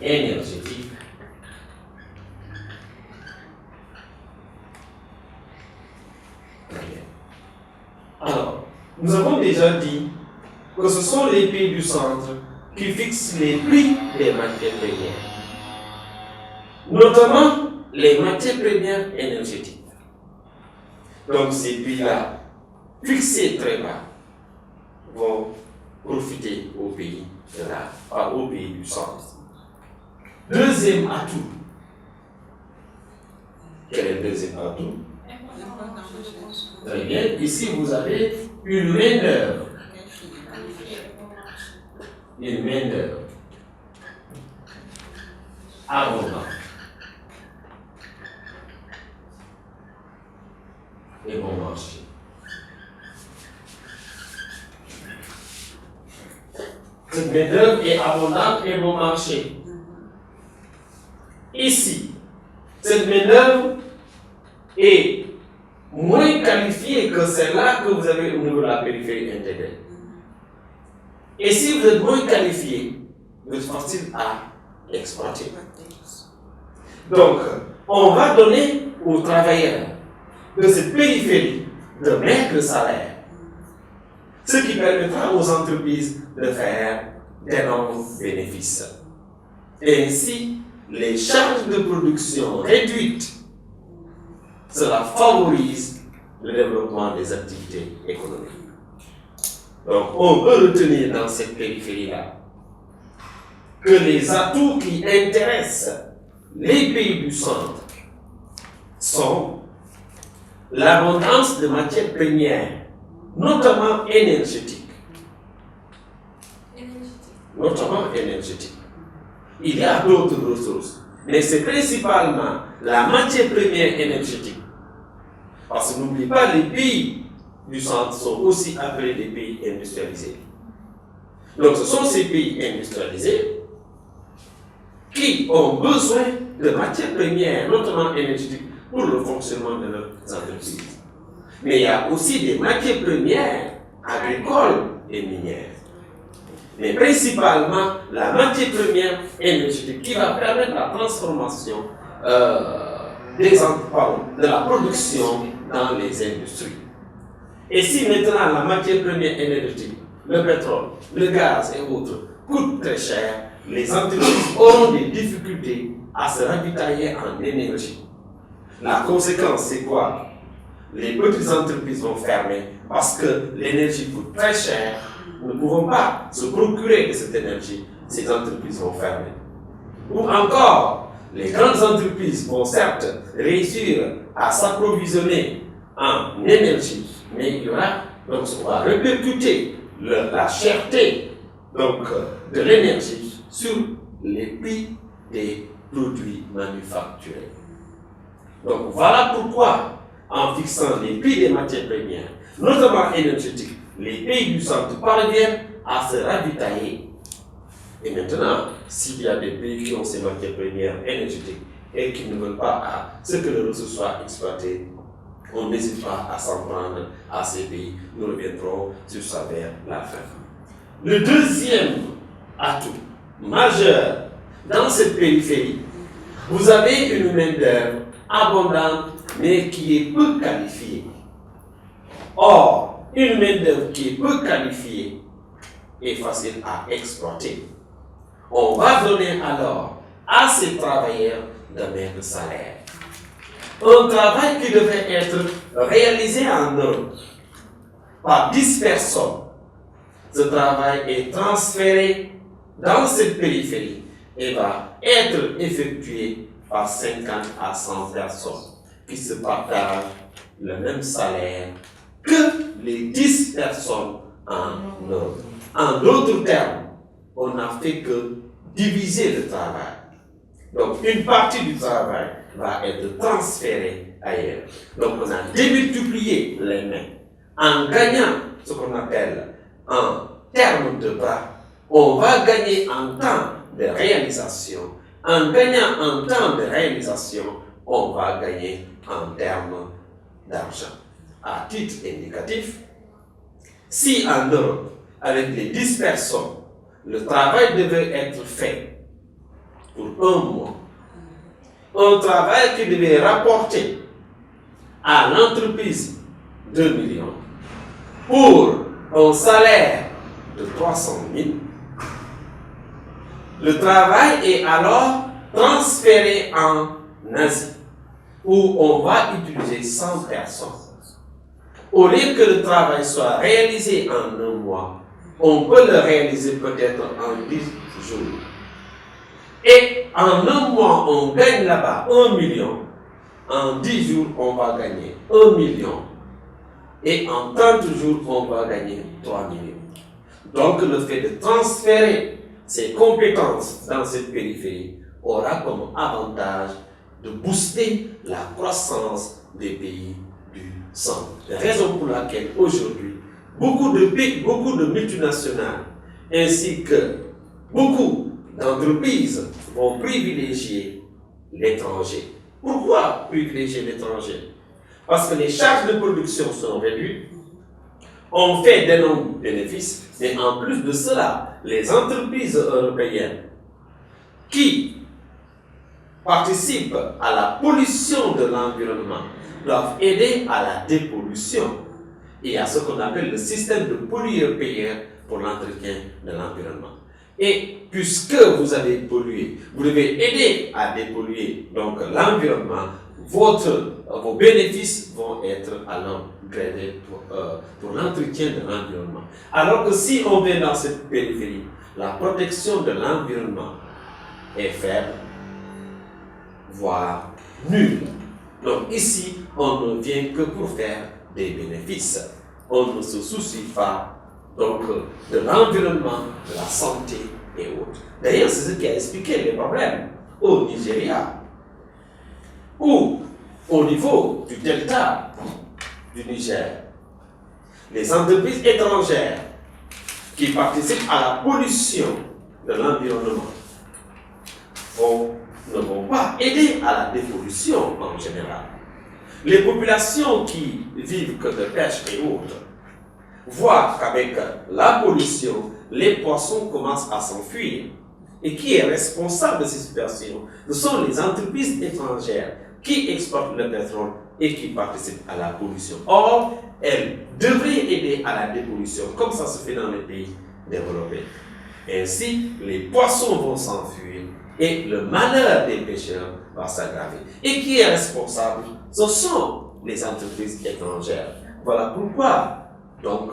énergétiques Alors, nous avons déjà dit que ce sont les pays du centre qui fixent les prix des matières premières, notamment les matières premières énergétiques. Donc ces pays-là, fixés très bas, vont profiter aux pays aux pays du centre. Deuxième atout. Quel est le deuxième atout? Très bien. Ici, vous avez une main-d'œuvre. Une main-d'œuvre abondante et bon marché. Cette main-d'œuvre est abondante et bon marché. Ici, cette main-d'œuvre est moins qualifiée que celle-là que vous avez au niveau de la périphérie intégrée. Et si vous êtes moins qualifié, vous êtes facile à exploiter. Donc, on va donner aux travailleurs de cette périphérie de maigres salaires, ce qui permettra aux entreprises de faire d'énormes bénéfices. Et ainsi, les charges de production réduites, cela favorise le développement des activités économiques. Donc, on peut retenir dans cette périphérie-là que les atouts qui intéressent les pays du centre sont l'abondance de matières premières, notamment énergétiques. Notamment énergétiques. Il y a d'autres ressources, mais c'est principalement la matière première énergétique. Parce que n'oubliez pas, les pays du centre sont aussi appelés des pays industrialisés. Donc ce sont ces pays industrialisés qui ont besoin de matières premières, notamment énergétiques, pour le fonctionnement de leurs entreprises. Mais il y a aussi des matières premières agricoles et minières. Mais principalement la matière première énergétique qui va permettre la transformation de la production dans les industries. Et si maintenant la matière première énergétique, le pétrole, le gaz et autres coûtent très cher, les entreprises auront des difficultés à se ravitailler en énergie. La conséquence, c'est quoi? Les petites entreprises vont fermer parce que l'énergie coûte très cher. Nous ne pouvons pas se procurer de cette énergie. Ces entreprises vont fermer. Ou encore, les grandes entreprises vont certes réussir à s'approvisionner en énergie, mais il y aura, donc on va répercuter la cherté donc, de l'énergie sur les prix des produits manufacturés. Donc voilà pourquoi, en fixant les prix des matières premières, notamment énergétiques, les pays du centre parviennent à se ravitailler. Et maintenant, s'il y a des pays qui ont ces matières premières énergétiques et qui ne veulent pas à ce que les ressources soient exploitées, on n'hésite pas à s'en prendre à ces pays. Nous reviendrons sur ça vers la fin. Le deuxième atout majeur dans cette périphérie, vous avez une main-d'œuvre abondante mais qui est peu qualifiée. Or, une main-d'œuvre qui est peu qualifiée est facile à exploiter. On va donner alors à ces travailleurs de maigres salaires. Un travail qui devait être réalisé en Europe par 10 personnes. Ce travail est transféré dans cette périphérie et va être effectué par 50 à 100 personnes qui se partagent le même salaire que les 10 personnes en Europe. En d'autres termes, on n'a fait que diviser le travail. Donc, une partie du travail va être transférée ailleurs. Donc, on a démultiplié les mains. En gagnant ce qu'on appelle en termes de bras, on va gagner en temps de réalisation En gagnant en temps de réalisation, on va gagner en termes d'argent. À titre indicatif, si en Europe, avec les 10 personnes, le travail devait être fait pour un mois, un travail qui devait rapporter à l'entreprise 2 millions pour un salaire de 300 000, le travail est alors transféré en Asie, où on va utiliser 100 personnes. Au lieu que le travail soit réalisé en un mois, on peut le réaliser peut-être en 10 jours. Et en un mois, on gagne là-bas 1 million. En 10 jours, on va gagner 1 million. Et en 30 jours, on va gagner 3 millions. Donc, le fait de transférer ses compétences dans cette périphérie aura comme avantage de booster la croissance des pays du centre. Raison pour laquelle aujourd'hui, beaucoup de multinationales ainsi que beaucoup d'entreprises vont privilégier l'étranger. Pourquoi privilégier l'étranger? Parce que les charges de production sont réduites, on fait d'énormes bénéfices, mais en plus de cela, les entreprises européennes qui participent à la pollution de l'environnement doivent aider à la dépollution et à ce qu'on appelle le système de pollueur-payeur pour l'entretien de l'environnement. Et puisque vous avez pollué, vous devez aider à dépolluer donc l'environnement, vos bénéfices vont être alors gradés pour l'entretien de l'environnement. Alors que si on vient dans cette périphérie, la protection de l'environnement est faible, voire nulle. Donc ici, on ne vient que pour faire des bénéfices. On ne se soucie pas donc de l'environnement, de la santé et autres. D'ailleurs, c'est ce qui a expliqué les problèmes au Nigeria, où au niveau du delta du Niger, les entreprises étrangères qui participent à la pollution de l'environnement ne vont pas aider à la dépollution en général. Les populations qui vivent que de pêche et autres voient qu'avec la pollution, les poissons commencent à s'enfuir. Et qui est responsable de ces situations? Ce sont les entreprises étrangères qui exportent le pétrole et qui participent à la pollution. Or, elles devraient aider à la dépollution, comme ça se fait dans les pays développés. Ainsi, les poissons vont s'enfuir et le malheur des pêcheurs va s'aggraver. Et qui est responsable? Ce sont les entreprises étrangères. Voilà pourquoi, donc,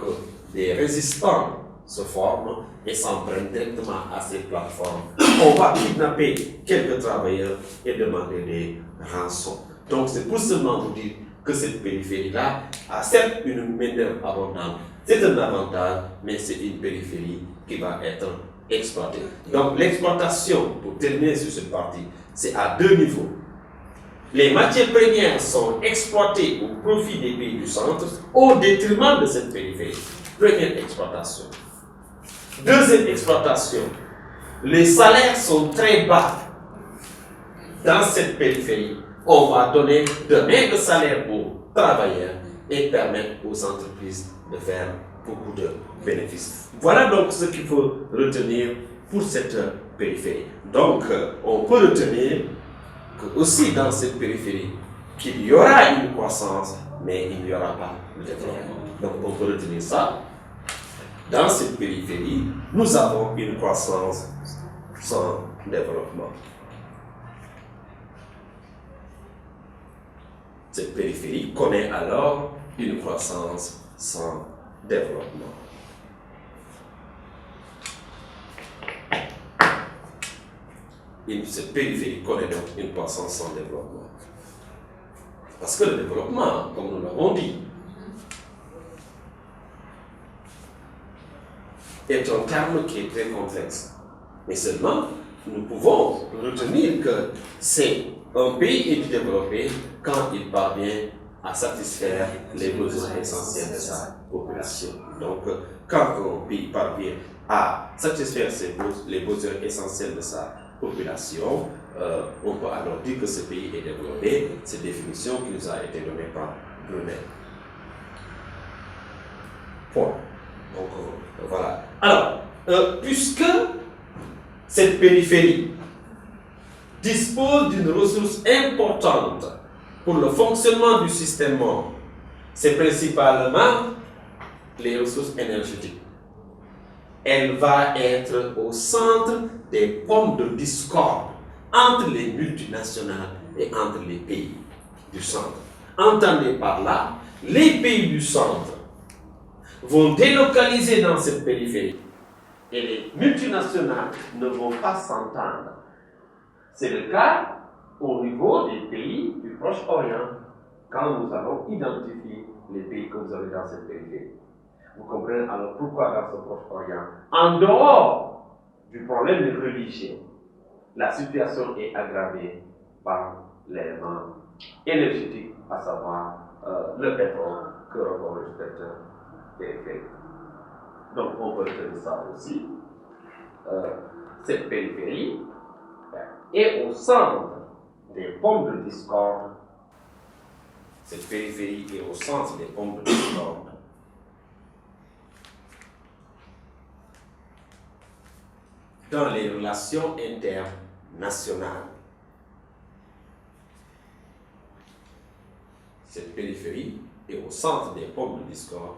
des résistants se forment et s'en prennent directement à ces plateformes. On va kidnapper quelques travailleurs et demander des rançons. Donc, c'est pour seulement vous dire que cette périphérie-là a certes une main-d'œuvre abondante. C'est un avantage, mais c'est une périphérie qui va être exploitée. Donc, l'exploitation, pour terminer sur cette partie, c'est à deux niveaux. Les matières premières sont exploitées au profit des pays du centre au détriment de cette périphérie. Première exploitation. Deuxième exploitation, les salaires sont très bas dans cette périphérie. On va donner de maigres salaires aux travailleurs et permettre aux entreprises de faire beaucoup de bénéfices. Voilà donc ce qu'il faut retenir pour cette périphérie. Donc, on peut retenir que aussi dans cette périphérie, qu'il y aura une croissance, mais il n'y aura pas de développement. Donc, on peut retenir ça. Dans cette périphérie, nous avons une croissance sans développement. Cette périphérie connaît alors une croissance sans développement. Cette périphérie connaît donc une croissance sans développement. Parce que le développement, comme nous l'avons dit, est un terme qui est très complexe. Mais seulement, nous pouvons retenir que c'est un pays développé quand il parvient à satisfaire les besoins essentiels de sa population. Donc, quand un pays parvient à satisfaire les besoins essentiels de sa population, on peut alors dire que ce pays est développé. Cette définition qui nous a été donnée par Brunel. Point. Donc voilà. Alors, puisque cette périphérie dispose d'une ressource importante pour le fonctionnement du système monde, c'est principalement les ressources énergétiques. Elle va être au centre des pommes de discorde entre les multinationales et entre les pays du centre. Entendez par là, les pays du centre vont délocaliser dans cette périphérie et les multinationales ne vont pas s'entendre. C'est le cas au niveau des pays du Proche-Orient, quand nous allons identifier les pays que vous avez dans cette périphérie. Vous comprenez alors pourquoi dans ce Proche-Orient, en dehors du problème de religion, la situation est aggravée par l'élément énergétique, à savoir le pétrole que regorge cette périphérie. Donc on peut retenir ça aussi. Cette périphérie est au centre des pommes de discorde. Cette périphérie est au centre des pommes de discorde. Dans les relations internationales. Cette périphérie est au centre des pommes de discorde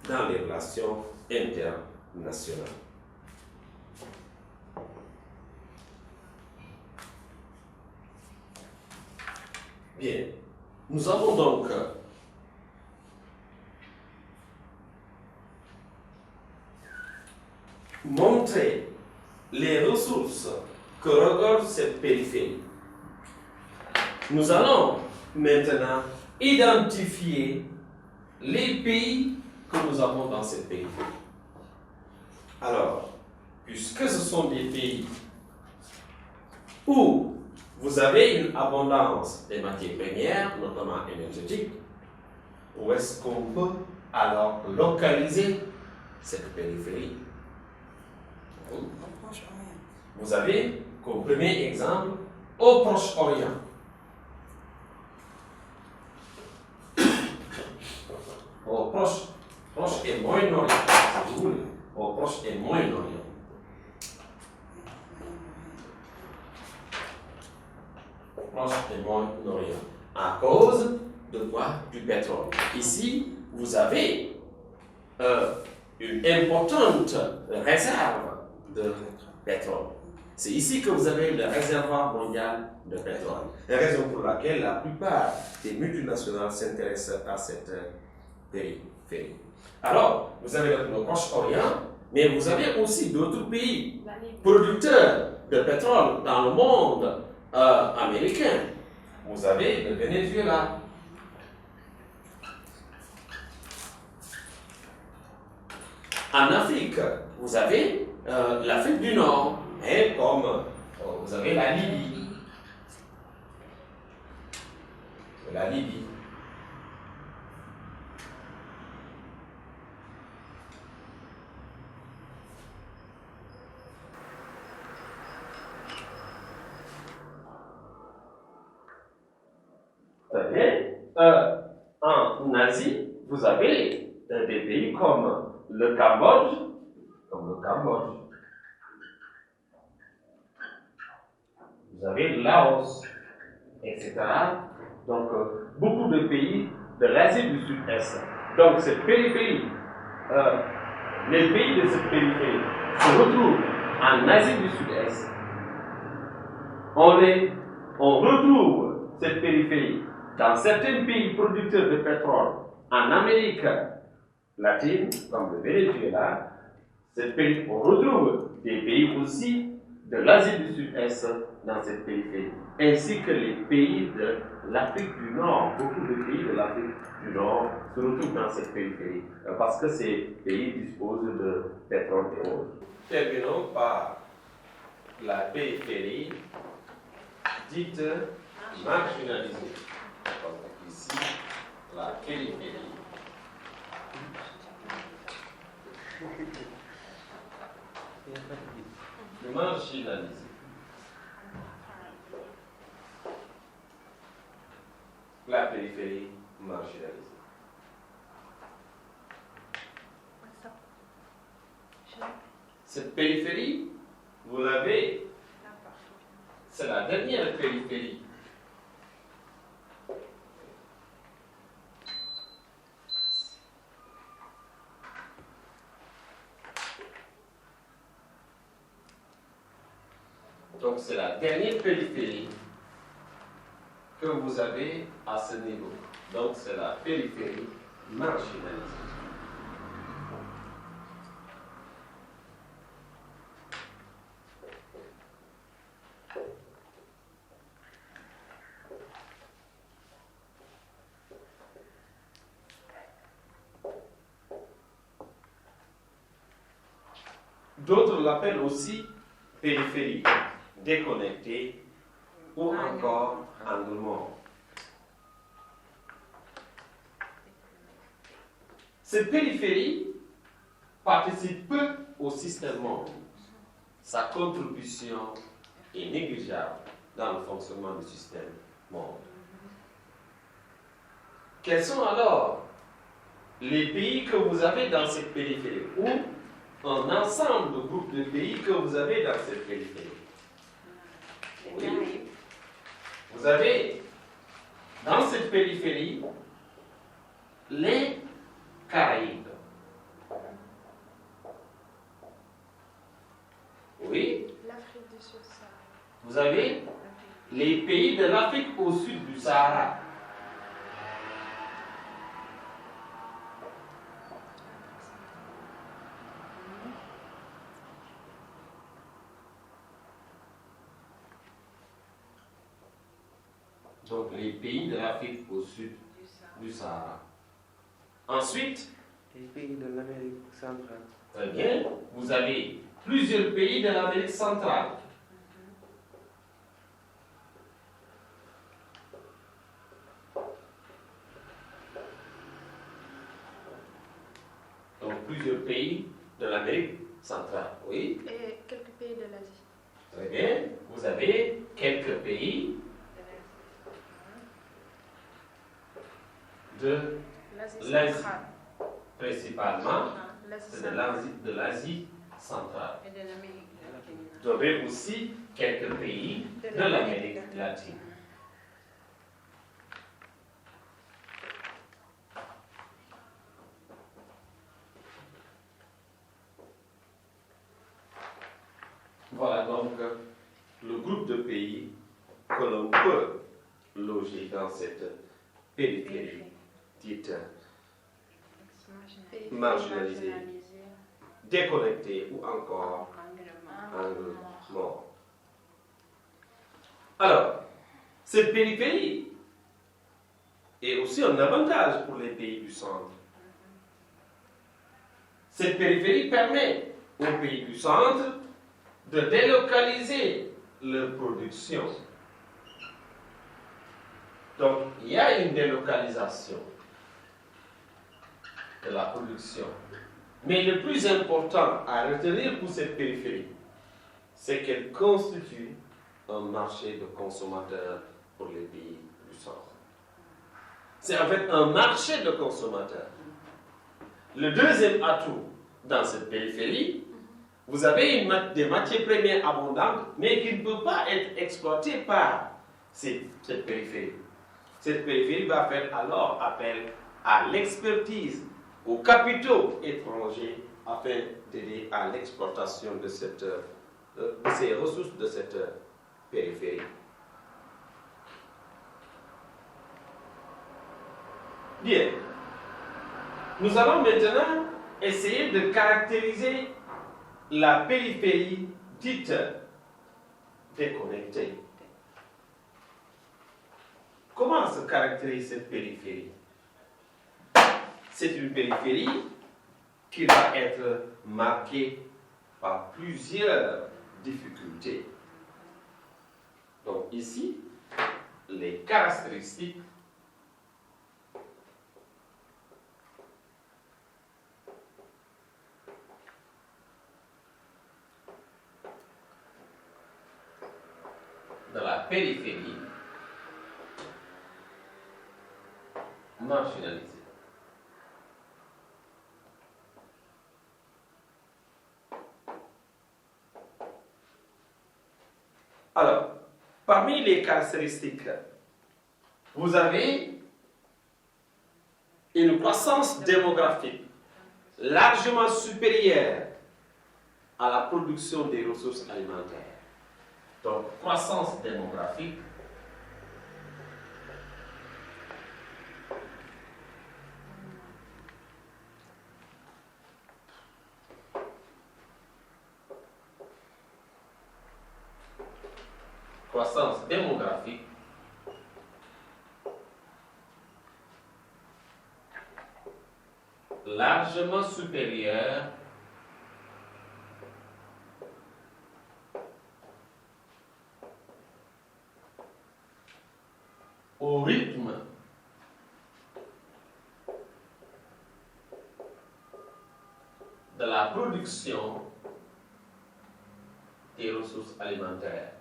dans les relations internationales. Bien, nous avons donc montré les ressources que regorge cette périphérie. Nous allons maintenant identifier les pays que nous avons dans cette périphérie. Alors, puisque ce sont des pays où vous avez une abondance des matières premières, notamment énergétiques, où est-ce qu'on peut alors localiser cette périphérie? Vous avez comme premier exemple au Proche-Orient. Au Proche et Moyen-Orient, si vous voulez. Au Proche et Moyen-Orient. Proche et Moyen-Orient. À cause de quoi? Du pétrole. Ici, vous avez une importante réserve de pétrole. C'est ici que vous avez le réservoir mondial de pétrole. La raison pour laquelle la plupart des multinationales s'intéressent à cette périphérie. Alors, vous avez le Proche-Orient, mais vous avez aussi d'autres pays producteurs de pétrole dans le monde américain. Vous avez le Venezuela. En Afrique, vous avez l'Afrique du Nord, et comme vous avez la Libye. La Libye. Très bien. En Asie, vous avez des pays comme le Cambodge, vous avez le Laos, etc. Donc, beaucoup de pays de l'Asie du Sud-Est. Donc, cette périphérie, les pays de cette périphérie se retrouvent en Asie du Sud-Est. On retrouve cette périphérie dans certains pays producteurs de pétrole en Amérique latine, comme le Venezuela. On retrouve des pays aussi de l'Asie du Sud-Est dans cette périphérie, ainsi que les pays de l'Afrique du Nord. Beaucoup de pays de l'Afrique du Nord se retrouvent dans cette périphérie, parce que ces pays disposent de pétrole et autres. Terminons par la périphérie dite marginalisée. Donc ici, la périphérie. De marginaliser. La périphérie marginalisée. Cette périphérie, vous l'avez, c'est la dernière périphérie. Donc c'est la dernière périphérie que vous avez à ce niveau. Donc c'est la périphérie marginalisée. D'autres l'appellent aussi périphérie déconnectée ou encore angle mort. Cette périphérie participe peu au système monde. Sa contribution est négligeable dans le fonctionnement du système monde. Quels sont alors les pays que vous avez dans cette périphérie ou un ensemble de groupes de pays que vous avez dans cette périphérie? Oui. Vous avez dans cette périphérie les Caraïbes. Oui. L'Afrique du Sud, ça. Vous avez les pays de l'Afrique au sud du Sahara. Donc les pays de l'Afrique au sud du Sahara. Ensuite, Les pays de l'Amérique centrale. très bien, vous avez plusieurs pays de l'Amérique centrale. Donc plusieurs pays de l'Amérique centrale, oui. Et quelques pays de l'Asie. Très bien, vous avez quelques pays de L'Asie l'Asie, centrale. principalement, L'Asie c'est centrale. de l'Asie centrale. Et de l'Amérique latine. Vous avez aussi quelques pays de l'Amérique latine. Voilà donc le groupe de pays que l'on peut loger dans cette périphérie dite marginalisée, déconnectée ou encore angle mort. Alors, cette périphérie est aussi un avantage pour les pays du centre. Cette périphérie permet aux pays du centre de délocaliser leur production. Donc, il y a une délocalisation de la production. Mais le plus important à retenir pour cette périphérie, c'est qu'elle constitue un marché de consommateurs pour les pays du centre. C'est en fait un marché de consommateurs. Le deuxième atout dans cette périphérie, vous avez des matières premières abondantes, mais qui ne peuvent pas être exploitées par cette périphérie. Cette périphérie va faire alors appel à l'expertise, aux capitaux étrangers, afin d'aider à l'exploitation de ces ressources de cette périphérie. Bien. Nous allons maintenant essayer de caractériser la périphérie dite déconnectée. Comment se caractérise cette périphérie? C'est une périphérie qui va être marquée par plusieurs difficultés. Donc ici, les caractéristiques périphérie marginalisée. Alors, parmi les caractéristiques, vous avez une croissance démographique largement supérieure à la production des ressources alimentaires. Donc, croissance démographique largement supérieure au rythme de la production des ressources alimentaires.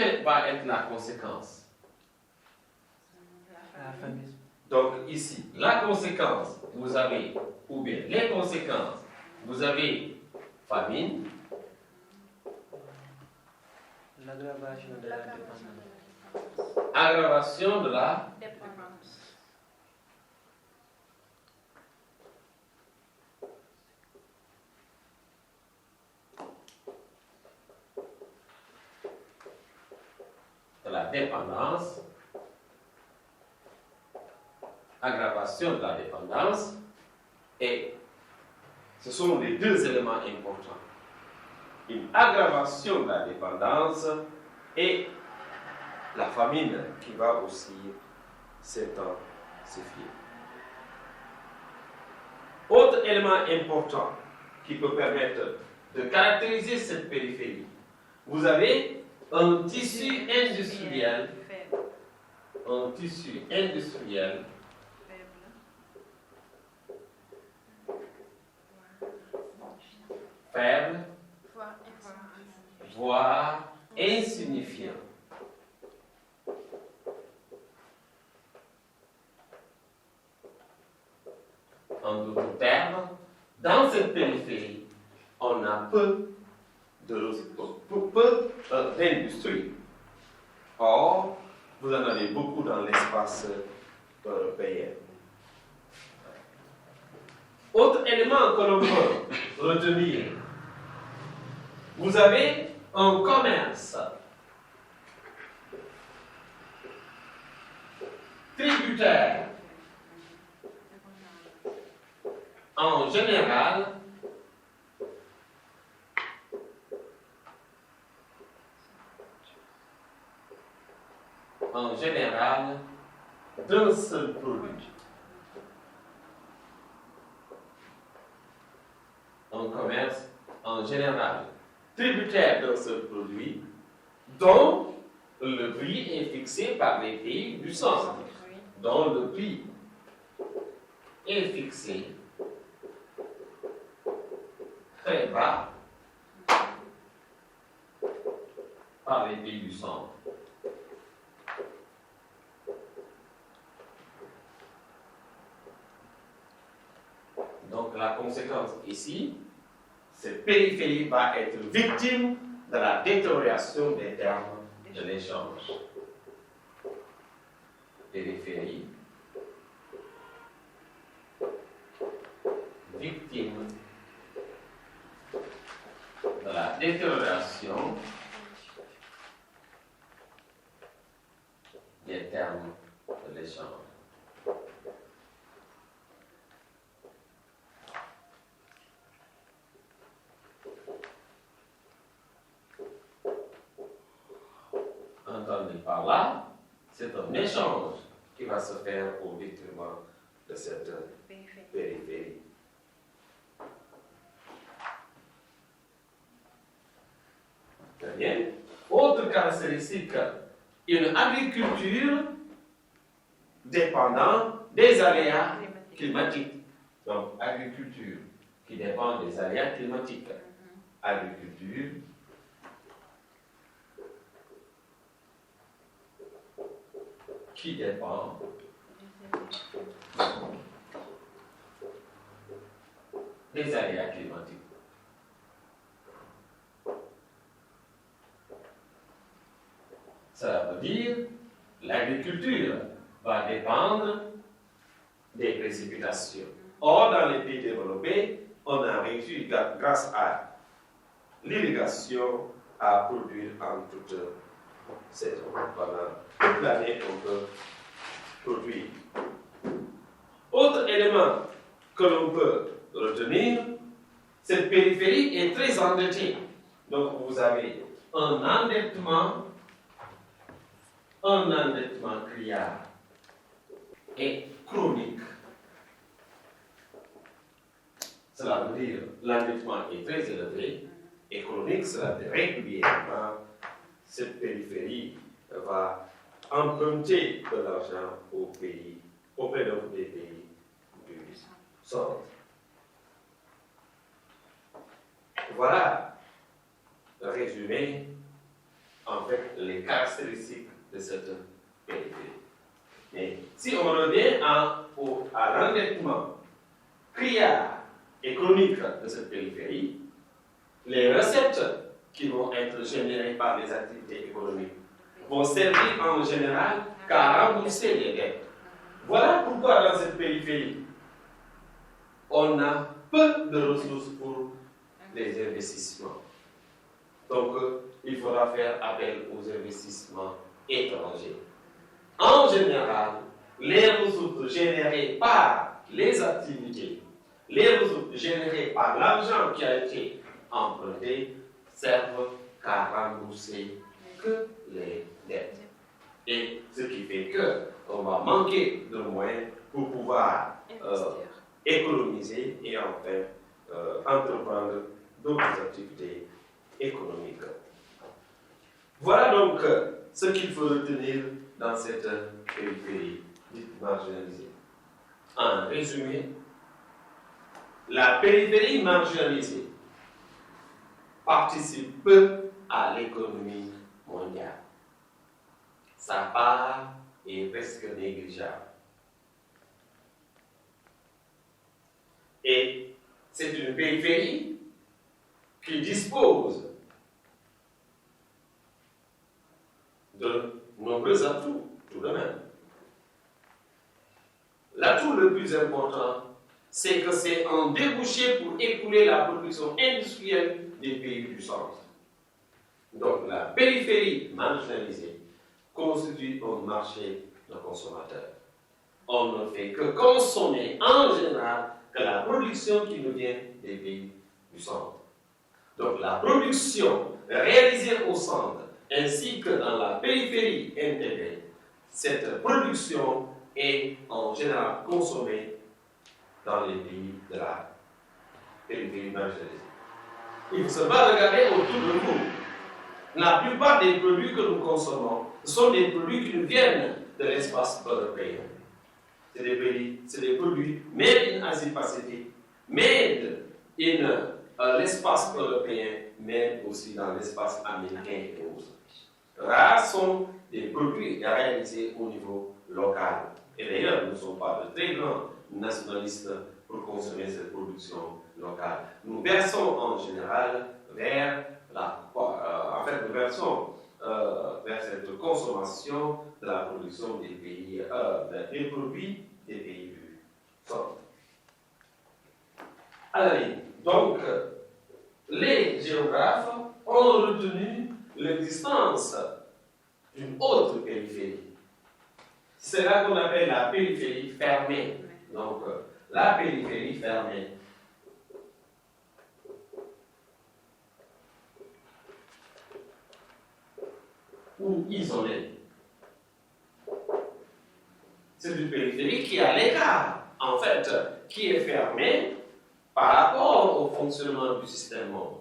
Quelle va être la conséquence? La famine. Donc ici, la conséquence, vous avez, ou bien les conséquences, vous avez famine, L'aggravation de la dépendance. aggravation de la Dépendance. dépendance, aggravation de la dépendance, et ce sont les deux éléments importants. Une aggravation de la dépendance et la famine qui va aussi s'intensifier. Autre élément important qui peut permettre de caractériser cette périphérie, vous avez un tissu industriel, faible, voire insignifiant. En d'autres termes, dans cette périphérie, on a peu d'industrie. Or, vous en avez beaucoup dans l'espace européen. Autre élément que l'on peut retenir, vous avez un commerce tributaire en général d'un seul produit. Un commerce en général tributaire d'un seul produit dont le prix est fixé par les pays du centre, dont le prix est fixé très bas par les pays du centre. Donc la conséquence ici, cette périphérie va être victime de la détérioration des termes de l'échange. Périphérie, victime de la détérioration des termes de l'échange. Entendez par là, c'est un échange qui va se faire au détriment de cette périphérie. Très bien. Autre caractéristique, une agriculture dépendant des aléas climatiques. Donc, agriculture qui dépend des aléas climatiques. Agriculture qui dépend des aléas climatiques. Ça veut dire l'agriculture va dépendre des précipitations. Or, dans les pays développés, on a réussi, grâce à l'irrigation, à produire en toute saison. Pendant toute l'année, on peut produire. Autre élément que l'on peut retenir, cette périphérie est très endettée. Donc, vous avez un endettement criard et chronique. Cela veut dire l'endettement est très élevé et chronique, cela veut dire régulièrement cette périphérie va emprunter de l'argent au pays, auprès des pays du centre. Voilà le résumé, en fait, les caractéristiques de cette périphérie. Mais si on revient à l'endettement criard et chronique de cette périphérie, les recettes qui vont être générées par les activités économiques vont servir en général qu'à rembourser les dettes. Voilà pourquoi dans cette périphérie, on a peu de ressources pour les investissements. Donc, il faudra faire appel aux investissements étrangers. En général, les ressources générées par les activités, les ressources générées par l'argent qui a été emprunté, servent qu'à rembourser que les dettes. Et ce qui fait qu'on va manquer de moyens pour pouvoir économiser et enfin entreprendre d'autres activités économiques. Voilà donc ce qu'il faut retenir dans cette périphérie dite marginalisée. En résumé, la périphérie marginalisée participe peu à l'économie mondiale. Sa part est presque négligeable. Et c'est une périphérie qui dispose de nombreux atouts, tout de même. L'atout le plus important, c'est que c'est un débouché pour écouler la production industrielle des pays du centre. Donc la périphérie marginalisée constitue un marché de consommateurs. On ne fait que consommer en général que la production qui nous vient des pays du centre. Donc la production réalisée au centre ainsi que dans la périphérie intégrée, cette production est en général consommée dans les pays de la périphérie marginalisée. Il ne faut pas regarder autour de nous. La plupart des produits que nous consommons sont des produits qui nous viennent de l'espace européen. C'est des produits made in Asie-Pacifique, made in l'espace européen, mais aussi dans l'espace américain et autres. Rares sont des produits réalisés au niveau local. Et d'ailleurs, nous ne sommes pas de très grands nationalistes pour consommer cette production locale. Nous versons en général vers vers cette consommation de la production des pays, des produits des pays du centre. Allez, donc, les géographes ont retenu l'existence d'une autre périphérie. C'est là qu'on appelle la périphérie fermée. Donc, la périphérie fermée. Ou isolée. C'est une périphérie qui est à l'écart, en fait, qui est fermée par rapport au fonctionnement du système monde.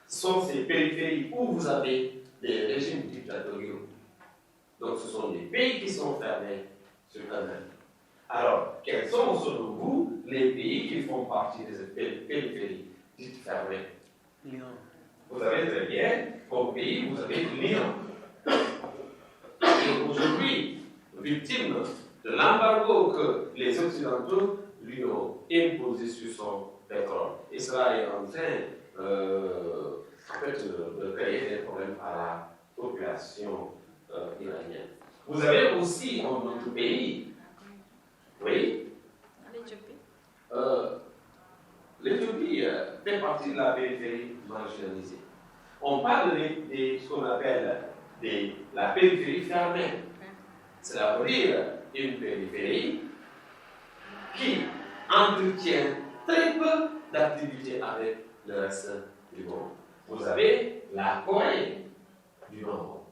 Ce sont ces périphéries où vous avez des régimes dictatoriaux. Donc ce sont des pays qui sont fermés sur eux-mêmes. Alors, quels sont selon vous les pays qui font partie de cette périphérie dite fermée? Lyon. Vous avez très bien, comme pays, vous avez Lyon. Et aujourd'hui, victime de l'embargo que les Occidentaux lui ont imposé sur son pétrole. Et cela est en train de créer des problèmes à la population iranienne. Vous avez aussi un autre pays, oui, L'Éthiopie. L'Éthiopie fait partie de la périphérie marginalisée. On parle de ce qu'on appelle la périphérie fermée. Cela veut dire une périphérie qui entretient très peu d'activités avec le reste du monde. Vous avez la Corée du Nord.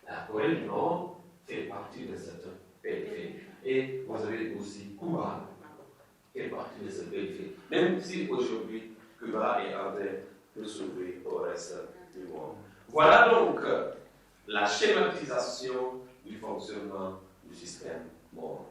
La Corée du Nord fait partie de cette périphérie. Et vous avez aussi Cuba qui fait partie de cette périphérie. Même si aujourd'hui, Cuba est en train de s'ouvrir au reste du monde. Voilà donc la schématisation du fonctionnement du système monde.